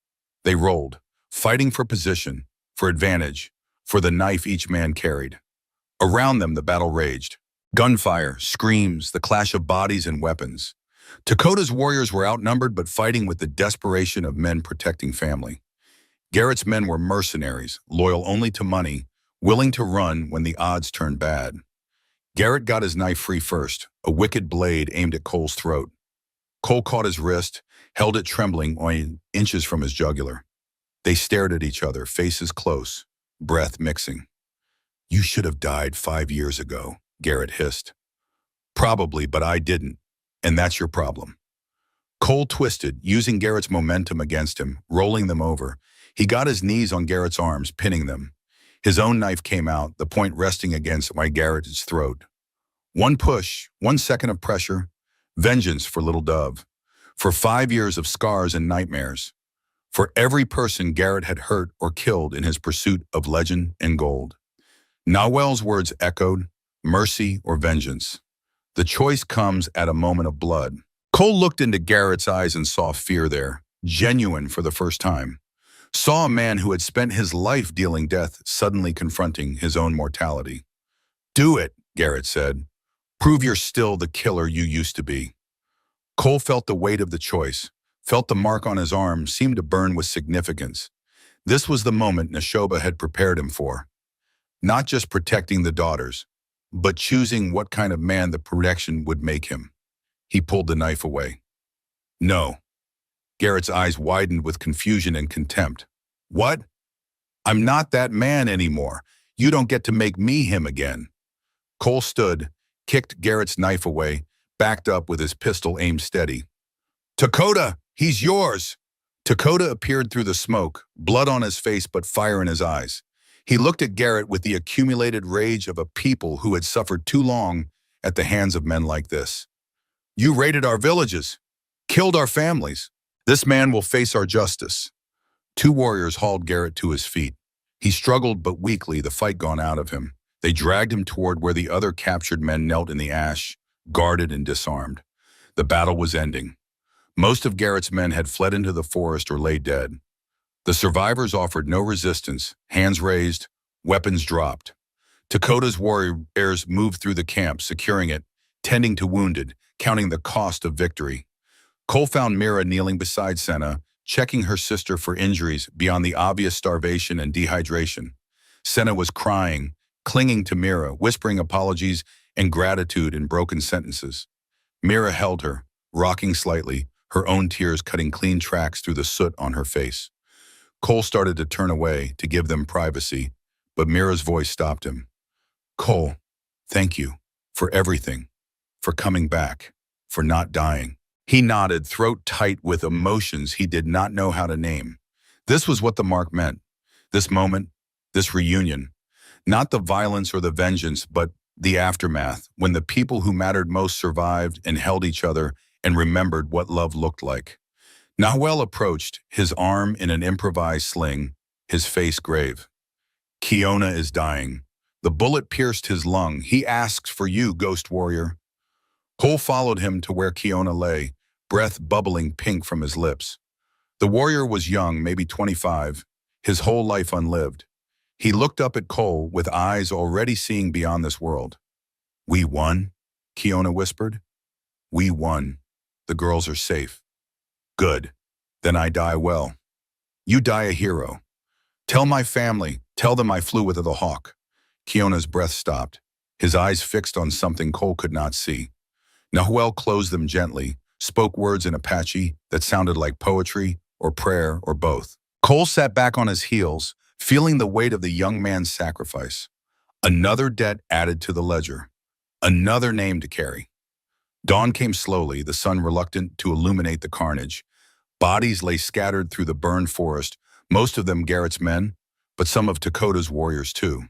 They rolled, fighting for position, for advantage, for the knife each man carried. Around them, the battle raged. Gunfire, screams, the clash of bodies and weapons. Dakota's warriors were outnumbered but fighting with the desperation of men protecting family. Garrett's men were mercenaries, loyal only to money, willing to run when the odds turned bad. Garrett got his knife free first, a wicked blade aimed at Cole's throat. Cole caught his wrist, held it trembling only inches from his jugular. They stared at each other, faces close, breath mixing. You should have died 5 years ago, Garrett hissed. Probably, but I didn't, and that's your problem. Cole twisted, using Garrett's momentum against him, rolling them over. He got his knees on Garrett's arms, pinning them. His own knife came out, the point resting against Garrett's throat. One push, 1 second of pressure. Vengeance for little Dove. For 5 years of scars and nightmares. For every person Garrett had hurt or killed in his pursuit of legend and gold. Nawel's words echoed, mercy or vengeance. The choice comes at a moment of blood. Cole looked into Garrett's eyes and saw fear there, genuine for the first time. Saw a man who had spent his life dealing death suddenly confronting his own mortality. Do it, Garrett said. Prove you're still the killer you used to be. Cole felt the weight of the choice, felt the mark on his arm seem to burn with significance. This was the moment Neshoba had prepared him for. Not just protecting the daughters, but choosing what kind of man the protection would make him. He pulled the knife away. No. Garrett's eyes widened with confusion and contempt. What? I'm not that man anymore. You don't get to make me him again. Cole stood, kicked Garrett's knife away, backed up with his pistol aimed steady. Dakota, he's yours! Dakota appeared through the smoke, blood on his face but fire in his eyes. He looked at Garrett with the accumulated rage of a people who had suffered too long at the hands of men like this. You raided our villages, killed our families. This man will face our justice. Two warriors hauled Garrett to his feet. He struggled but weakly, the fight gone out of him. They dragged him toward where the other captured men knelt in the ash, guarded and disarmed. The battle was ending. Most of Garrett's men had fled into the forest or lay dead. The survivors offered no resistance, hands raised, weapons dropped. Dakota's warriors moved through the camp, securing it, tending to wounded, counting the cost of victory. Cole found Mira kneeling beside Senna, checking her sister for injuries beyond the obvious starvation and dehydration. Senna was crying, clinging to Mira, whispering apologies and gratitude in broken sentences. Mira held her, rocking slightly, her own tears cutting clean tracks through the soot on her face. Cole started to turn away to give them privacy, but Mira's voice stopped him. Cole, thank you for everything, for coming back, for not dying. He nodded, throat tight with emotions he did not know how to name. This was what the mark meant. This moment, this reunion. Not the violence or the vengeance, but the aftermath, when the people who mattered most survived and held each other and remembered what love looked like. Nahuel approached, his arm in an improvised sling, his face grave. Kiona is dying. The bullet pierced his lung. He asks for you, ghost warrior. Cole followed him to where Kiona lay, breath bubbling pink from his lips. The warrior was young, maybe 25, his whole life unlived. He looked up at Cole with eyes already seeing beyond this world. We won, Kiona whispered. We won. The girls are safe. Good. Then I die well. You die a hero. Tell my family, tell them I flew with the hawk. Kiona's breath stopped, his eyes fixed on something Cole could not see. Nahuel closed them gently, spoke words in Apache that sounded like poetry or prayer or both. Cole sat back on his heels, feeling the weight of the young man's sacrifice. Another debt added to the ledger. Another name to carry. Dawn came slowly, the sun reluctant to illuminate the carnage. Bodies lay scattered through the burned forest, most of them Garrett's men, but some of Dakota's warriors too.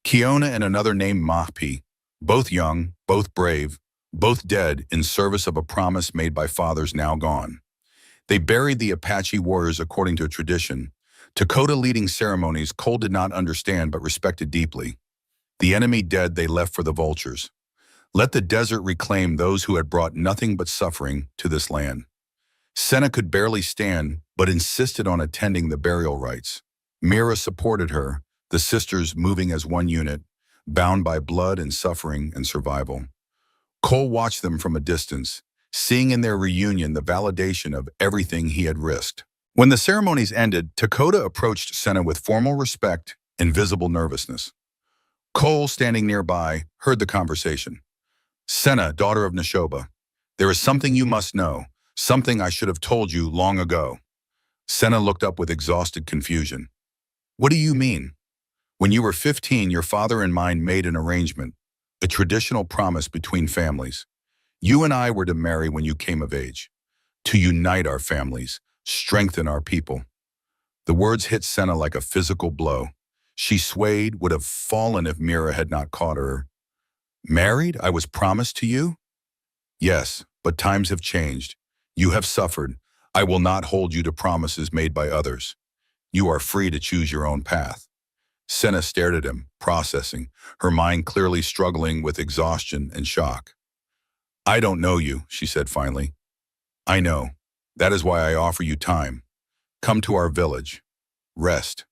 Kiona and another named Mahpi, both young, both brave, both dead in service of a promise made by fathers now gone. They buried the Apache warriors according to tradition. Dakota leading ceremonies Cole did not understand but respected deeply. The enemy dead they left for the vultures. Let the desert reclaim those who had brought nothing but suffering to this land. Senna could barely stand, but insisted on attending the burial rites. Mira supported her, the sisters moving as one unit, bound by blood and suffering and survival. Cole watched them from a distance, seeing in their reunion the validation of everything he had risked. When the ceremonies ended, Dakota approached Senna with formal respect and visible nervousness. Cole, standing nearby, heard the conversation. Senna, daughter of Neshoba, there is something you must know, something I should have told you long ago. Senna looked up with exhausted confusion. What do you mean? When you were 15, your father and mine made an arrangement, a traditional promise between families. You and I were to marry when you came of age. to unite our families, strengthen our people. The words hit Senna like a physical blow. She swayed, would have fallen if Mira had not caught her. Married? I was promised to you? Yes, but times have changed. You have suffered. I will not hold you to promises made by others. You are free to choose your own path. Senna stared at him, processing, her mind clearly struggling with exhaustion and shock. I don't know you, she said finally. I know. That is why I offer you time. Come to our village. Rest.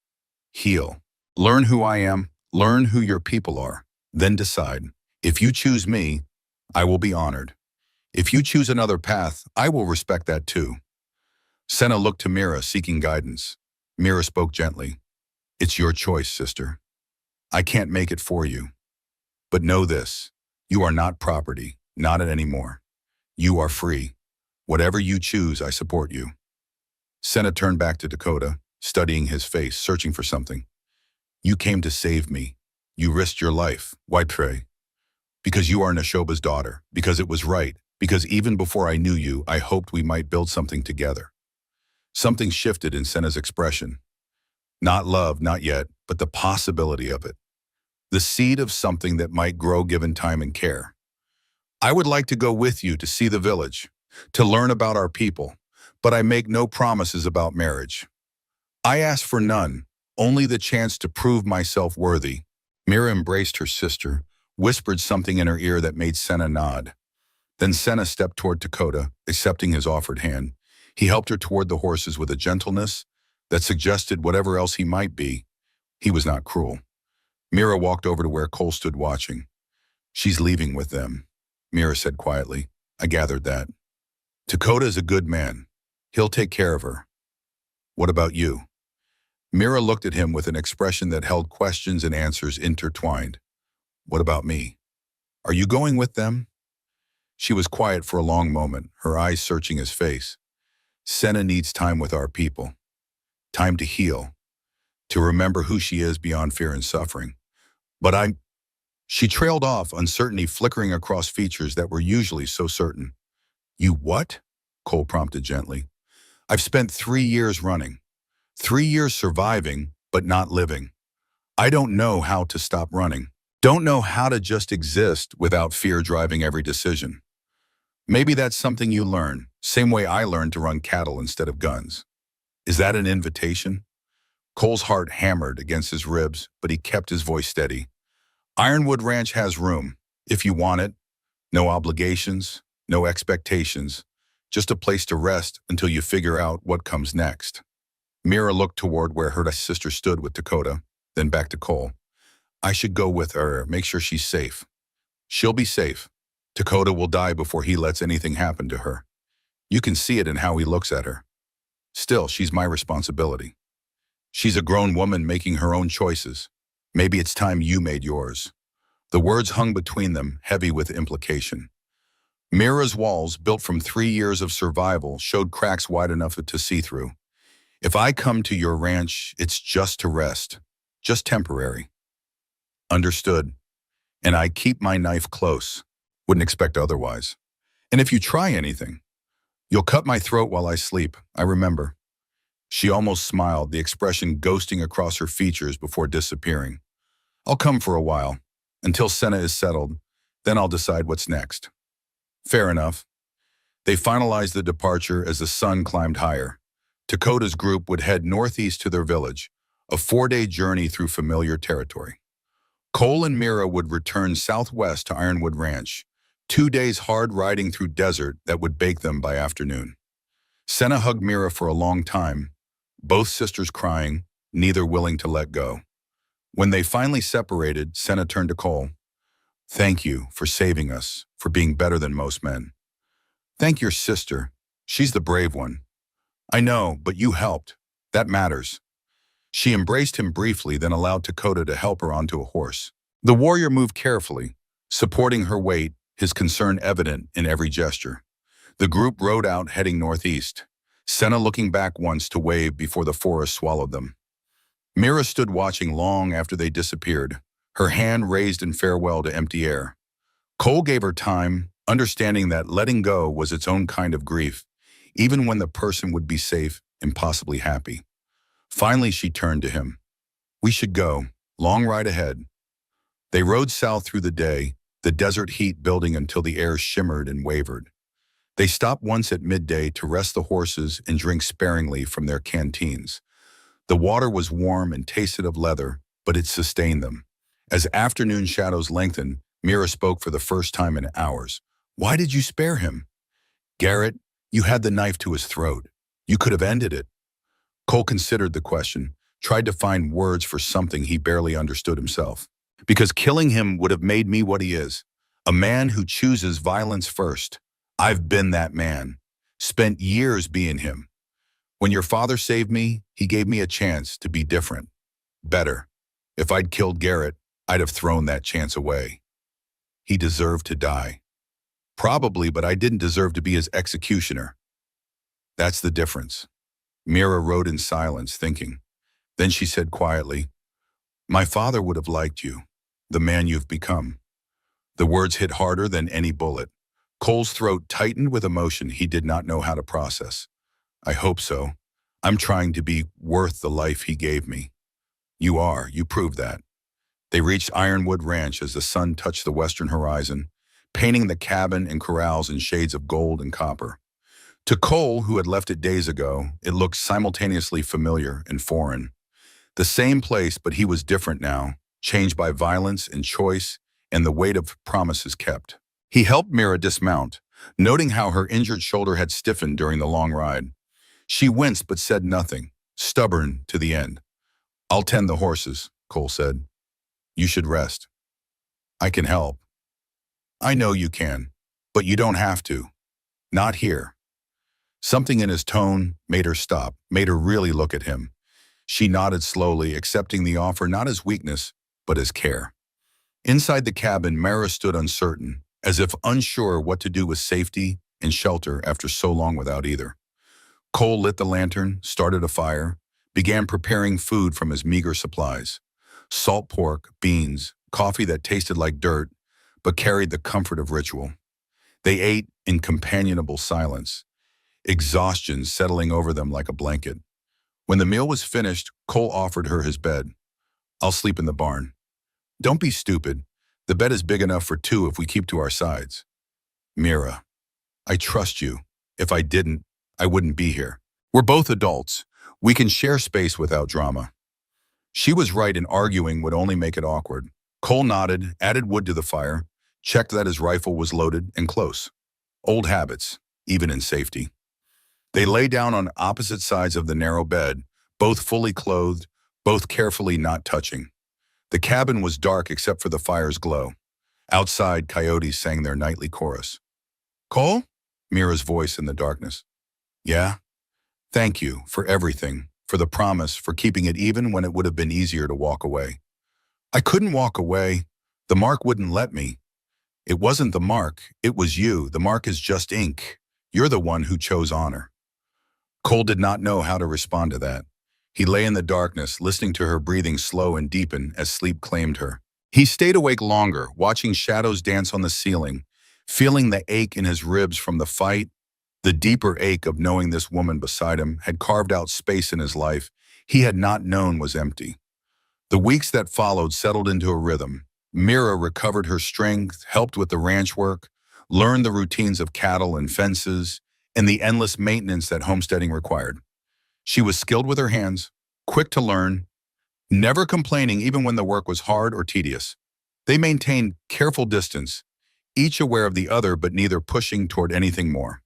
Heal. Learn who I am. Learn who your people are. Then decide. If you choose me, I will be honored. If you choose another path, I will respect that too. Senna looked to Mira, seeking guidance. Mira spoke gently. It's your choice, sister. I can't make it for you. But know this. You are not property, not anymore. You are free. Whatever you choose, I support you. Senna turned back to Dakota, studying his face, searching for something. You came to save me. You risked your life. Why pray? Because you are Neshoba's daughter. Because it was right. Because even before I knew you, I hoped we might build something together. Something shifted in Senna's expression. Not love, not yet, but the possibility of it. The seed of something that might grow given time and care. I would like to go with you to see the village, to learn about our people, but I make no promises about marriage. I ask for none, only the chance to prove myself worthy. Mira embraced her sister, whispered something in her ear that made Senna nod. Then Senna stepped toward Dakota, accepting his offered hand. He helped her toward the horses with a gentleness that suggested whatever else he might be, he was not cruel. Mira walked over to where Cole stood watching. She's leaving with them, Mira said quietly. I gathered that. Dakota is a good man. He'll take care of her. What about you? Mira looked at him with an expression that held questions and answers intertwined. What about me? Are you going with them? She was quiet for a long moment, her eyes searching his face. Senna needs time with our people. Time to heal. To remember who she is beyond fear and suffering. But She trailed off, uncertainty flickering across features that were usually so certain. You what? Cole prompted gently. I've spent 3 years running. 3 years surviving, but not living. I don't know how to stop running. Don't know how to just exist without fear driving every decision. Maybe that's something you learn, same way I learned to run cattle instead of guns. Is that an invitation? Cole's heart hammered against his ribs, but he kept his voice steady. Ironwood Ranch has room, if you want it. No obligations, no expectations, just a place to rest until you figure out what comes next. Mira looked toward where her sister stood with Dakota, then back to Cole. I should go with her, make sure she's safe. She'll be safe. Dakota will die before he lets anything happen to her. You can see it in how he looks at her. Still, she's my responsibility. She's a grown woman making her own choices. Maybe it's time you made yours. The words hung between them, heavy with implication. Mira's walls, built from 3 years of survival, showed cracks wide enough to see through. If I come to your ranch, it's just to rest. Just temporary. Understood. And I keep my knife close. Wouldn't expect otherwise. And if you try anything, you'll cut my throat while I sleep, I remember. She almost smiled, the expression ghosting across her features before disappearing. I'll come for a while, until Senna is settled, then I'll decide what's next. Fair enough. They finalized the departure as the sun climbed higher. Dakota's group would head northeast to their village, a 4-day journey through familiar territory. Cole and Mira would return southwest to Ironwood Ranch, 2 days hard riding through desert that would bake them by afternoon. Senna hugged Mira for a long time, both sisters crying, neither willing to let go. When they finally separated, Senna turned to Cole. Thank you for saving us, for being better than most men. Thank your sister. She's the brave one. I know, but you helped. That matters. She embraced him briefly, then allowed Dakota to help her onto a horse. The warrior moved carefully, supporting her weight, his concern evident in every gesture. The group rode out, heading northeast, Senna looking back once to wave before the forest swallowed them. Mira stood watching long after they disappeared, her hand raised in farewell to empty air. Cole gave her time, understanding that letting go was its own kind of grief, even when the person would be safe and possibly happy. Finally, she turned to him. We should go. Long ride ahead. They rode south through the day, the desert heat building until the air shimmered and wavered. They stopped once at midday to rest the horses and drink sparingly from their canteens. The water was warm and tasted of leather, but it sustained them. As afternoon shadows lengthened, Mira spoke for the first time in hours. Why did you spare him? Garrett, you had the knife to his throat. You could have ended it. Cole considered the question, tried to find words for something he barely understood himself. Because killing him would have made me what he is, a man who chooses violence first. I've been that man, spent years being him. When your father saved me, he gave me a chance to be different, better. If I'd killed Garrett, I'd have thrown that chance away. He deserved to die. Probably, but I didn't deserve to be his executioner. That's the difference. Mira rode in silence, thinking. Then she said quietly, my father would have liked you, the man you've become. The words hit harder than any bullet. Cole's throat tightened with emotion he did not know how to process. I hope so. I'm trying to be worth the life he gave me. You are, you proved that. They reached Ironwood Ranch as the sun touched the western horizon, painting the cabin and corrals in shades of gold and copper. To Cole, who had left it days ago, it looked simultaneously familiar and foreign. The same place, but he was different now, changed by violence and choice and the weight of promises kept. He helped Mira dismount, noting how her injured shoulder had stiffened during the long ride. She winced but said nothing, stubborn to the end. I'll tend the horses, Cole said. You should rest. I can help. I know you can, but you don't have to. Not here. Something in his tone made her stop, made her really look at him. She nodded slowly, accepting the offer not as weakness, but as care. Inside the cabin, Mara stood uncertain, as if unsure what to do with safety and shelter after so long without either. Cole lit the lantern, started a fire, began preparing food from his meager supplies. Salt pork, beans, coffee that tasted like dirt, but carried the comfort of ritual. They ate in companionable silence, exhaustion settling over them like a blanket. When the meal was finished, Cole offered her his bed. I'll sleep in the barn. Don't be stupid. The bed is big enough for two if we keep to our sides. Mira, I trust you. If I didn't, I wouldn't be here. We're both adults. We can share space without drama. She was right in arguing would only make it awkward. Cole nodded, added wood to the fire, checked that his rifle was loaded and close. Old habits, even in safety. They lay down on opposite sides of the narrow bed, both fully clothed, both carefully not touching. The cabin was dark except for the fire's glow. Outside, coyotes sang their nightly chorus. Cole? Mira's voice in the darkness. Yeah? Thank you for everything, for the promise, for keeping it even when it would have been easier to walk away. I couldn't walk away. The mark wouldn't let me. It wasn't the mark, it was you. The mark is just ink. You're the one who chose honor. Cole did not know how to respond to that. He lay in the darkness, listening to her breathing slow and deepen as sleep claimed her. He stayed awake longer, watching shadows dance on the ceiling, feeling the ache in his ribs from the fight, the deeper ache of knowing this woman beside him had carved out space in his life he had not known was empty. The weeks that followed settled into a rhythm. Mira recovered her strength, helped with the ranch work, learned the routines of cattle and fences, and the endless maintenance that homesteading required. She was skilled with her hands, quick to learn, never complaining even when the work was hard or tedious. They maintained careful distance, each aware of the other but neither pushing toward anything more.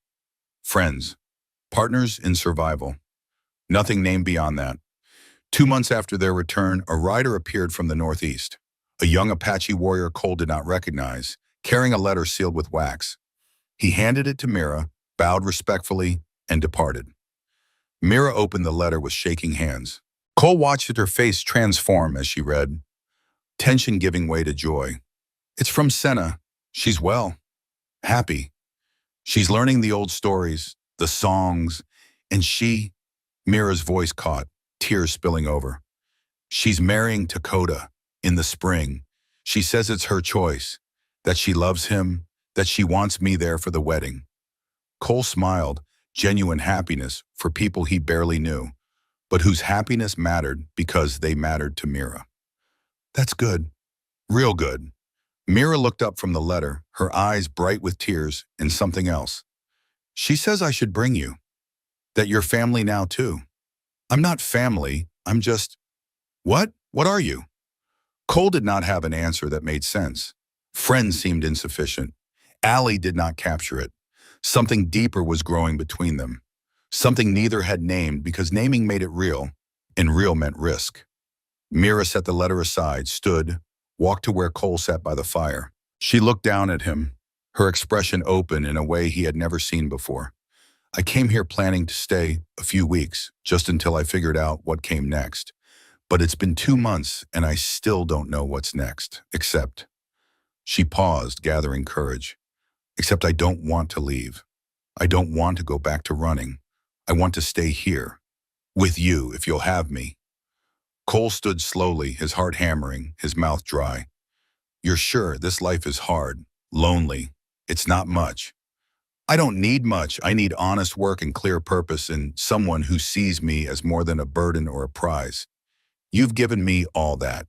Friends, partners in survival. Nothing named beyond that. 2 months after their return, a rider appeared from the northeast, a young Apache warrior Cole did not recognize, carrying a letter sealed with wax. He handed it to Mira, bowed respectfully, and departed. Mira opened the letter with shaking hands. Cole watched her face transform as she read, tension giving way to joy. It's from Senna. She's well, happy. She's learning the old stories, the songs, and Mira's voice caught, tears spilling over. She's marrying Dakota in the spring. She says it's her choice, that she loves him, that she wants me there for the wedding. Cole smiled, genuine happiness for people he barely knew, but whose happiness mattered because they mattered to Mira. That's good. Real good. Mira looked up from the letter, her eyes bright with tears and something else. She says I should bring you. That you're family now too. I'm not family, I'm just… What? What are you? Cole did not have an answer that made sense. Friend seemed insufficient. Allie did not capture it. Something deeper was growing between them. Something neither had named because naming made it real, and real meant risk. Mira set the letter aside, stood, walked to where Cole sat by the fire. She looked down at him, her expression open in a way he had never seen before. I came here planning to stay a few weeks, just until I figured out what came next. But it's been 2 months and I still don't know what's next, except… She paused, gathering courage. Except I don't want to leave. I don't want to go back to running. I want to stay here. With you, if you'll have me. Cole stood slowly, his heart hammering, his mouth dry. You're sure this life is hard, lonely. It's not much. I don't need much. I need honest work and clear purpose and someone who sees me as more than a burden or a prize. You've given me all that.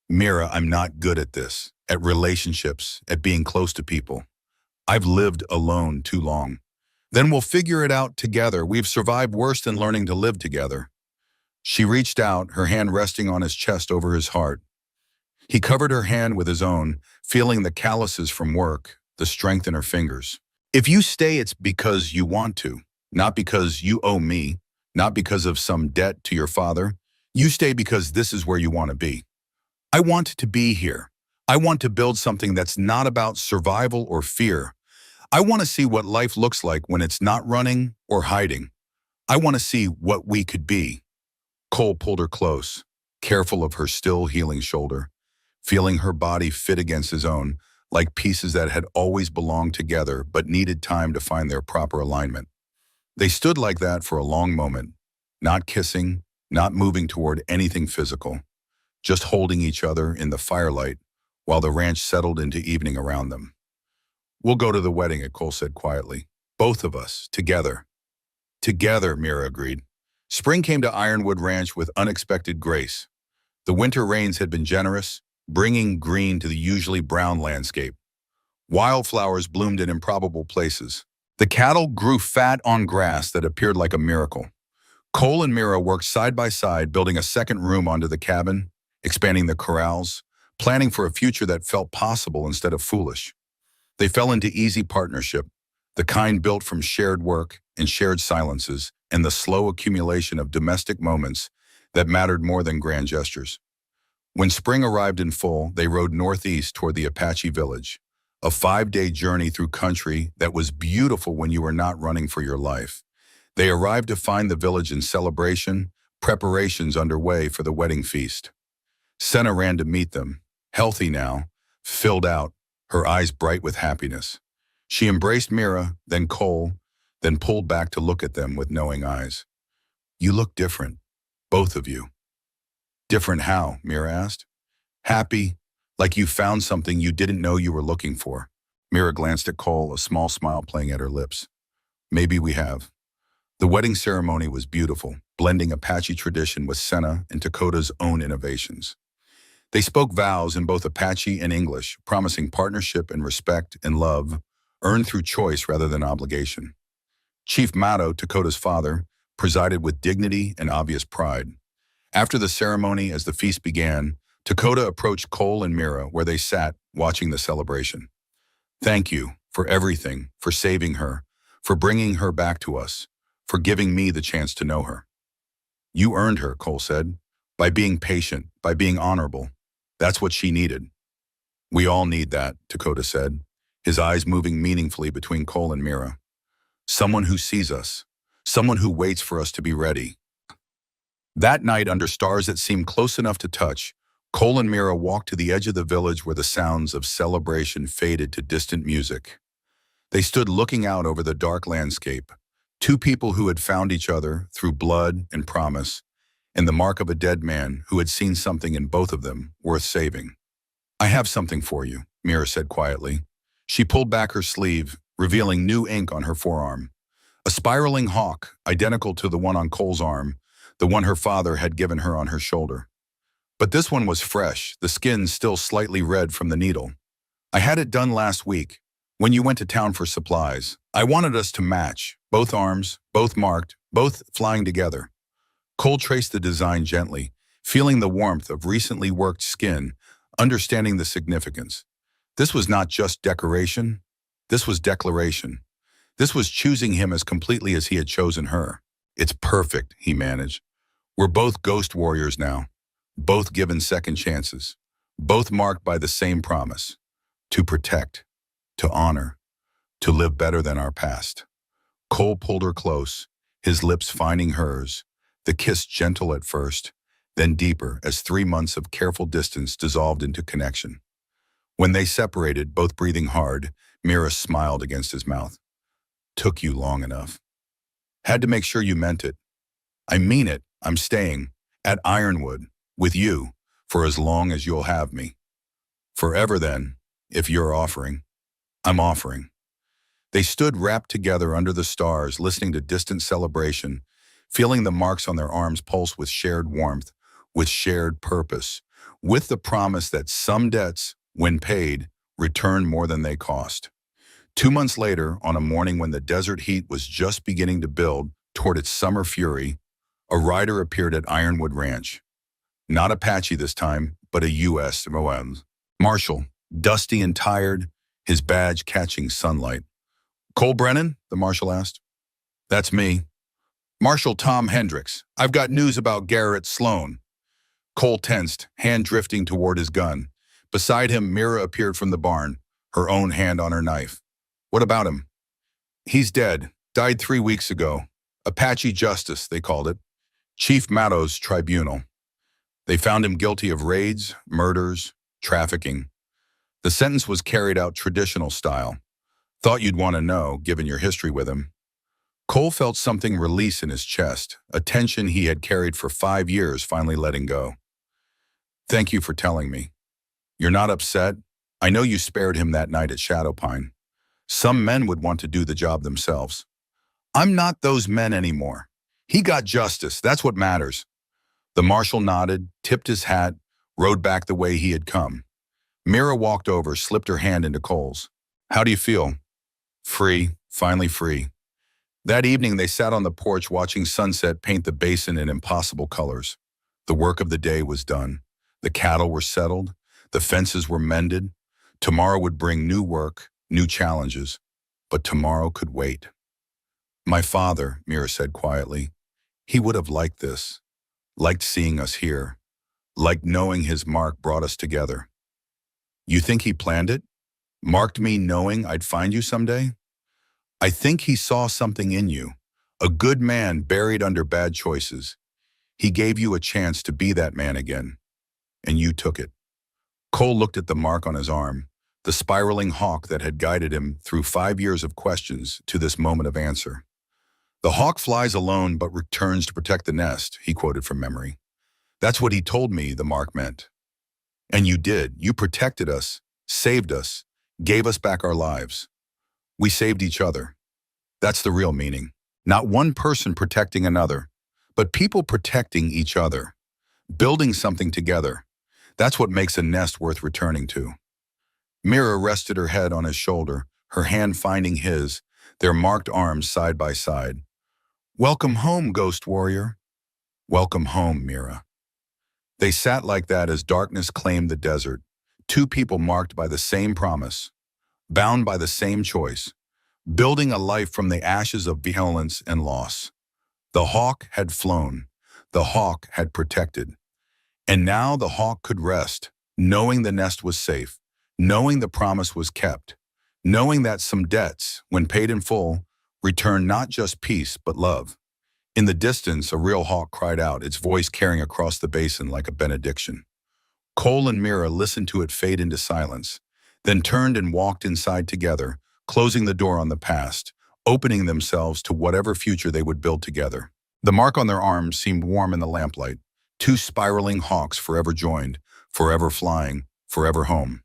Mira, I'm not good at this, at relationships, at being close to people. I've lived alone too long. Then we'll figure it out together. We've survived worse than learning to live together. She reached out, her hand resting on his chest over his heart. He covered her hand with his own, feeling the calluses from work, the strength in her fingers. If you stay, it's because you want to, not because you owe me, not because of some debt to your father. You stay because this is where you want to be. I want to be here. I want to build something that's not about survival or fear. I want to see what life looks like when it's not running or hiding. I want to see what we could be. Cole pulled her close, careful of her still healing shoulder, feeling her body fit against his own, like pieces that had always belonged together but needed time to find their proper alignment. They stood like that for a long moment, not kissing, not moving toward anything physical, just holding each other in the firelight while the ranch settled into evening around them. We'll go to the wedding, Cole said quietly. Both of us, together. Together, Mira agreed. Spring came to Ironwood Ranch with unexpected grace. The winter rains had been generous, bringing green to the usually brown landscape. Wildflowers bloomed in improbable places. The cattle grew fat on grass that appeared like a miracle. Cole and Mira worked side by side, building a second room onto the cabin, expanding the corrals, planning for a future that felt possible instead of foolish. They fell into easy partnership, the kind built from shared work and shared silences and the slow accumulation of domestic moments that mattered more than grand gestures. When spring arrived in full, they rode northeast toward the Apache village, a 5-day journey through country that was beautiful when you were not running for your life. They arrived to find the village in celebration, preparations underway for the wedding feast. Senna ran to meet them, healthy now, filled out, her eyes bright with happiness. She embraced Mira, then Cole, then pulled back to look at them with knowing eyes. You look different, both of you. Different how? Mira asked. Happy, like you found something you didn't know you were looking for. Mira glanced at Cole, a small smile playing at her lips. Maybe we have. The wedding ceremony was beautiful, blending Apache tradition with Senna and Dakota's own innovations. They spoke vows in both Apache and English, promising partnership and respect and love, earned through choice rather than obligation. Chief Mato, Dakota's father, presided with dignity and obvious pride. After the ceremony, as the feast began, Dakota approached Cole and Mira where they sat, watching the celebration. Thank you for everything, for saving her, for bringing her back to us, for giving me the chance to know her. You earned her, Cole said, by being patient, by being honorable. That's what she needed. We all need that, Dakota said, his eyes moving meaningfully between Cole and Mira. Someone who sees us, someone who waits for us to be ready. That night, under stars that seemed close enough to touch, Cole and Mira walked to the edge of the village where the sounds of celebration faded to distant music. They stood looking out over the dark landscape, two people who had found each other through blood and promise, and the mark of a dead man who had seen something in both of them worth saving. I have something for you, Mira said quietly. She pulled back her sleeve, revealing new ink on her forearm. A spiraling hawk, identical to the one on Cole's arm, the one her father had given her on her shoulder. But this one was fresh, the skin still slightly red from the needle. I had it done last week, when you went to town for supplies. I wanted us to match, both arms, both marked, both flying together. Cole traced the design gently, feeling the warmth of recently worked skin, understanding the significance. This was not just decoration, this was declaration. This was choosing him as completely as he had chosen her. It's perfect, he managed. We're both ghost warriors now, both given second chances, both marked by the same promise: to protect, to honor, to live better than our past. Cole pulled her close, his lips finding hers, the kiss gentle at first, then deeper as 3 months of careful distance dissolved into connection. When they separated, both breathing hard, Mira smiled against his mouth. Took you long enough. Had to make sure you meant it. I mean it. I'm staying at Ironwood with you for as long as you'll have me. Forever then, if you're offering. I'm offering. They stood wrapped together under the stars, listening to distant celebration, feeling the marks on their arms pulse with shared warmth, with shared purpose, with the promise that some debts, when paid, return more than they cost. 2 months later, on a morning when the desert heat was just beginning to build toward its summer fury, a rider appeared at Ironwood Ranch. Not Apache this time, but a U.S. Marshal, dusty and tired, his badge catching sunlight. Cole Brennan? The marshal asked. That's me. Marshal Tom Hendricks. I've got news about Garrett Sloan. Cole tensed, hand drifting toward his gun. Beside him, Mira appeared from the barn, her own hand on her knife. What about him? He's dead. Died 3 weeks ago. Apache Justice, they called it. Chief Matto's tribunal. They found him guilty of raids, murders, trafficking. The sentence was carried out traditional style. Thought you'd want to know, given your history with him. Cole felt something release in his chest, a tension he had carried for 5 years finally letting go. Thank you for telling me. You're not upset? I know you spared him that night at Shadowpine. Some men would want to do the job themselves. I'm not those men anymore. He got justice, that's what matters. The marshal nodded, tipped his hat, rode back the way he had come. Mira walked over, slipped her hand into Cole's. How do you feel? Free, finally free. That evening they sat on the porch watching sunset paint the basin in impossible colors. The work of the day was done. The cattle were settled. The fences were mended. Tomorrow would bring new work, new challenges. But tomorrow could wait. My father, Mira said quietly, he would have liked this. Liked seeing us here. Liked knowing his mark brought us together. You think he planned it? Marked me knowing I'd find you someday? I think he saw something in you. A good man buried under bad choices. He gave you a chance to be that man again. And you took it. Cole looked at the mark on his arm, the spiraling hawk that had guided him through 5 years of questions to this moment of answer. The hawk flies alone but returns to protect the nest, he quoted from memory. That's what he told me the mark meant. And you did. You protected us, saved us, gave us back our lives. We saved each other. That's the real meaning. Not one person protecting another, but people protecting each other, building something together. That's what makes a nest worth returning to. Mira rested her head on his shoulder, her hand finding his, their marked arms side by side. Welcome home, Ghost Warrior. Welcome home, Mira. They sat like that as darkness claimed the desert, two people marked by the same promise, bound by the same choice, building a life from the ashes of violence and loss. The hawk had flown. The hawk had protected. And now the hawk could rest, knowing the nest was safe, knowing the promise was kept, knowing that some debts, when paid in full, returned not just peace but love. In the distance, a real hawk cried out, its voice carrying across the basin like a benediction. Cole and Mira listened to it fade into silence, then turned and walked inside together, closing the door on the past, opening themselves to whatever future they would build together. The mark on their arms seemed warm in the lamplight, two spiraling hawks forever joined, forever flying, forever home.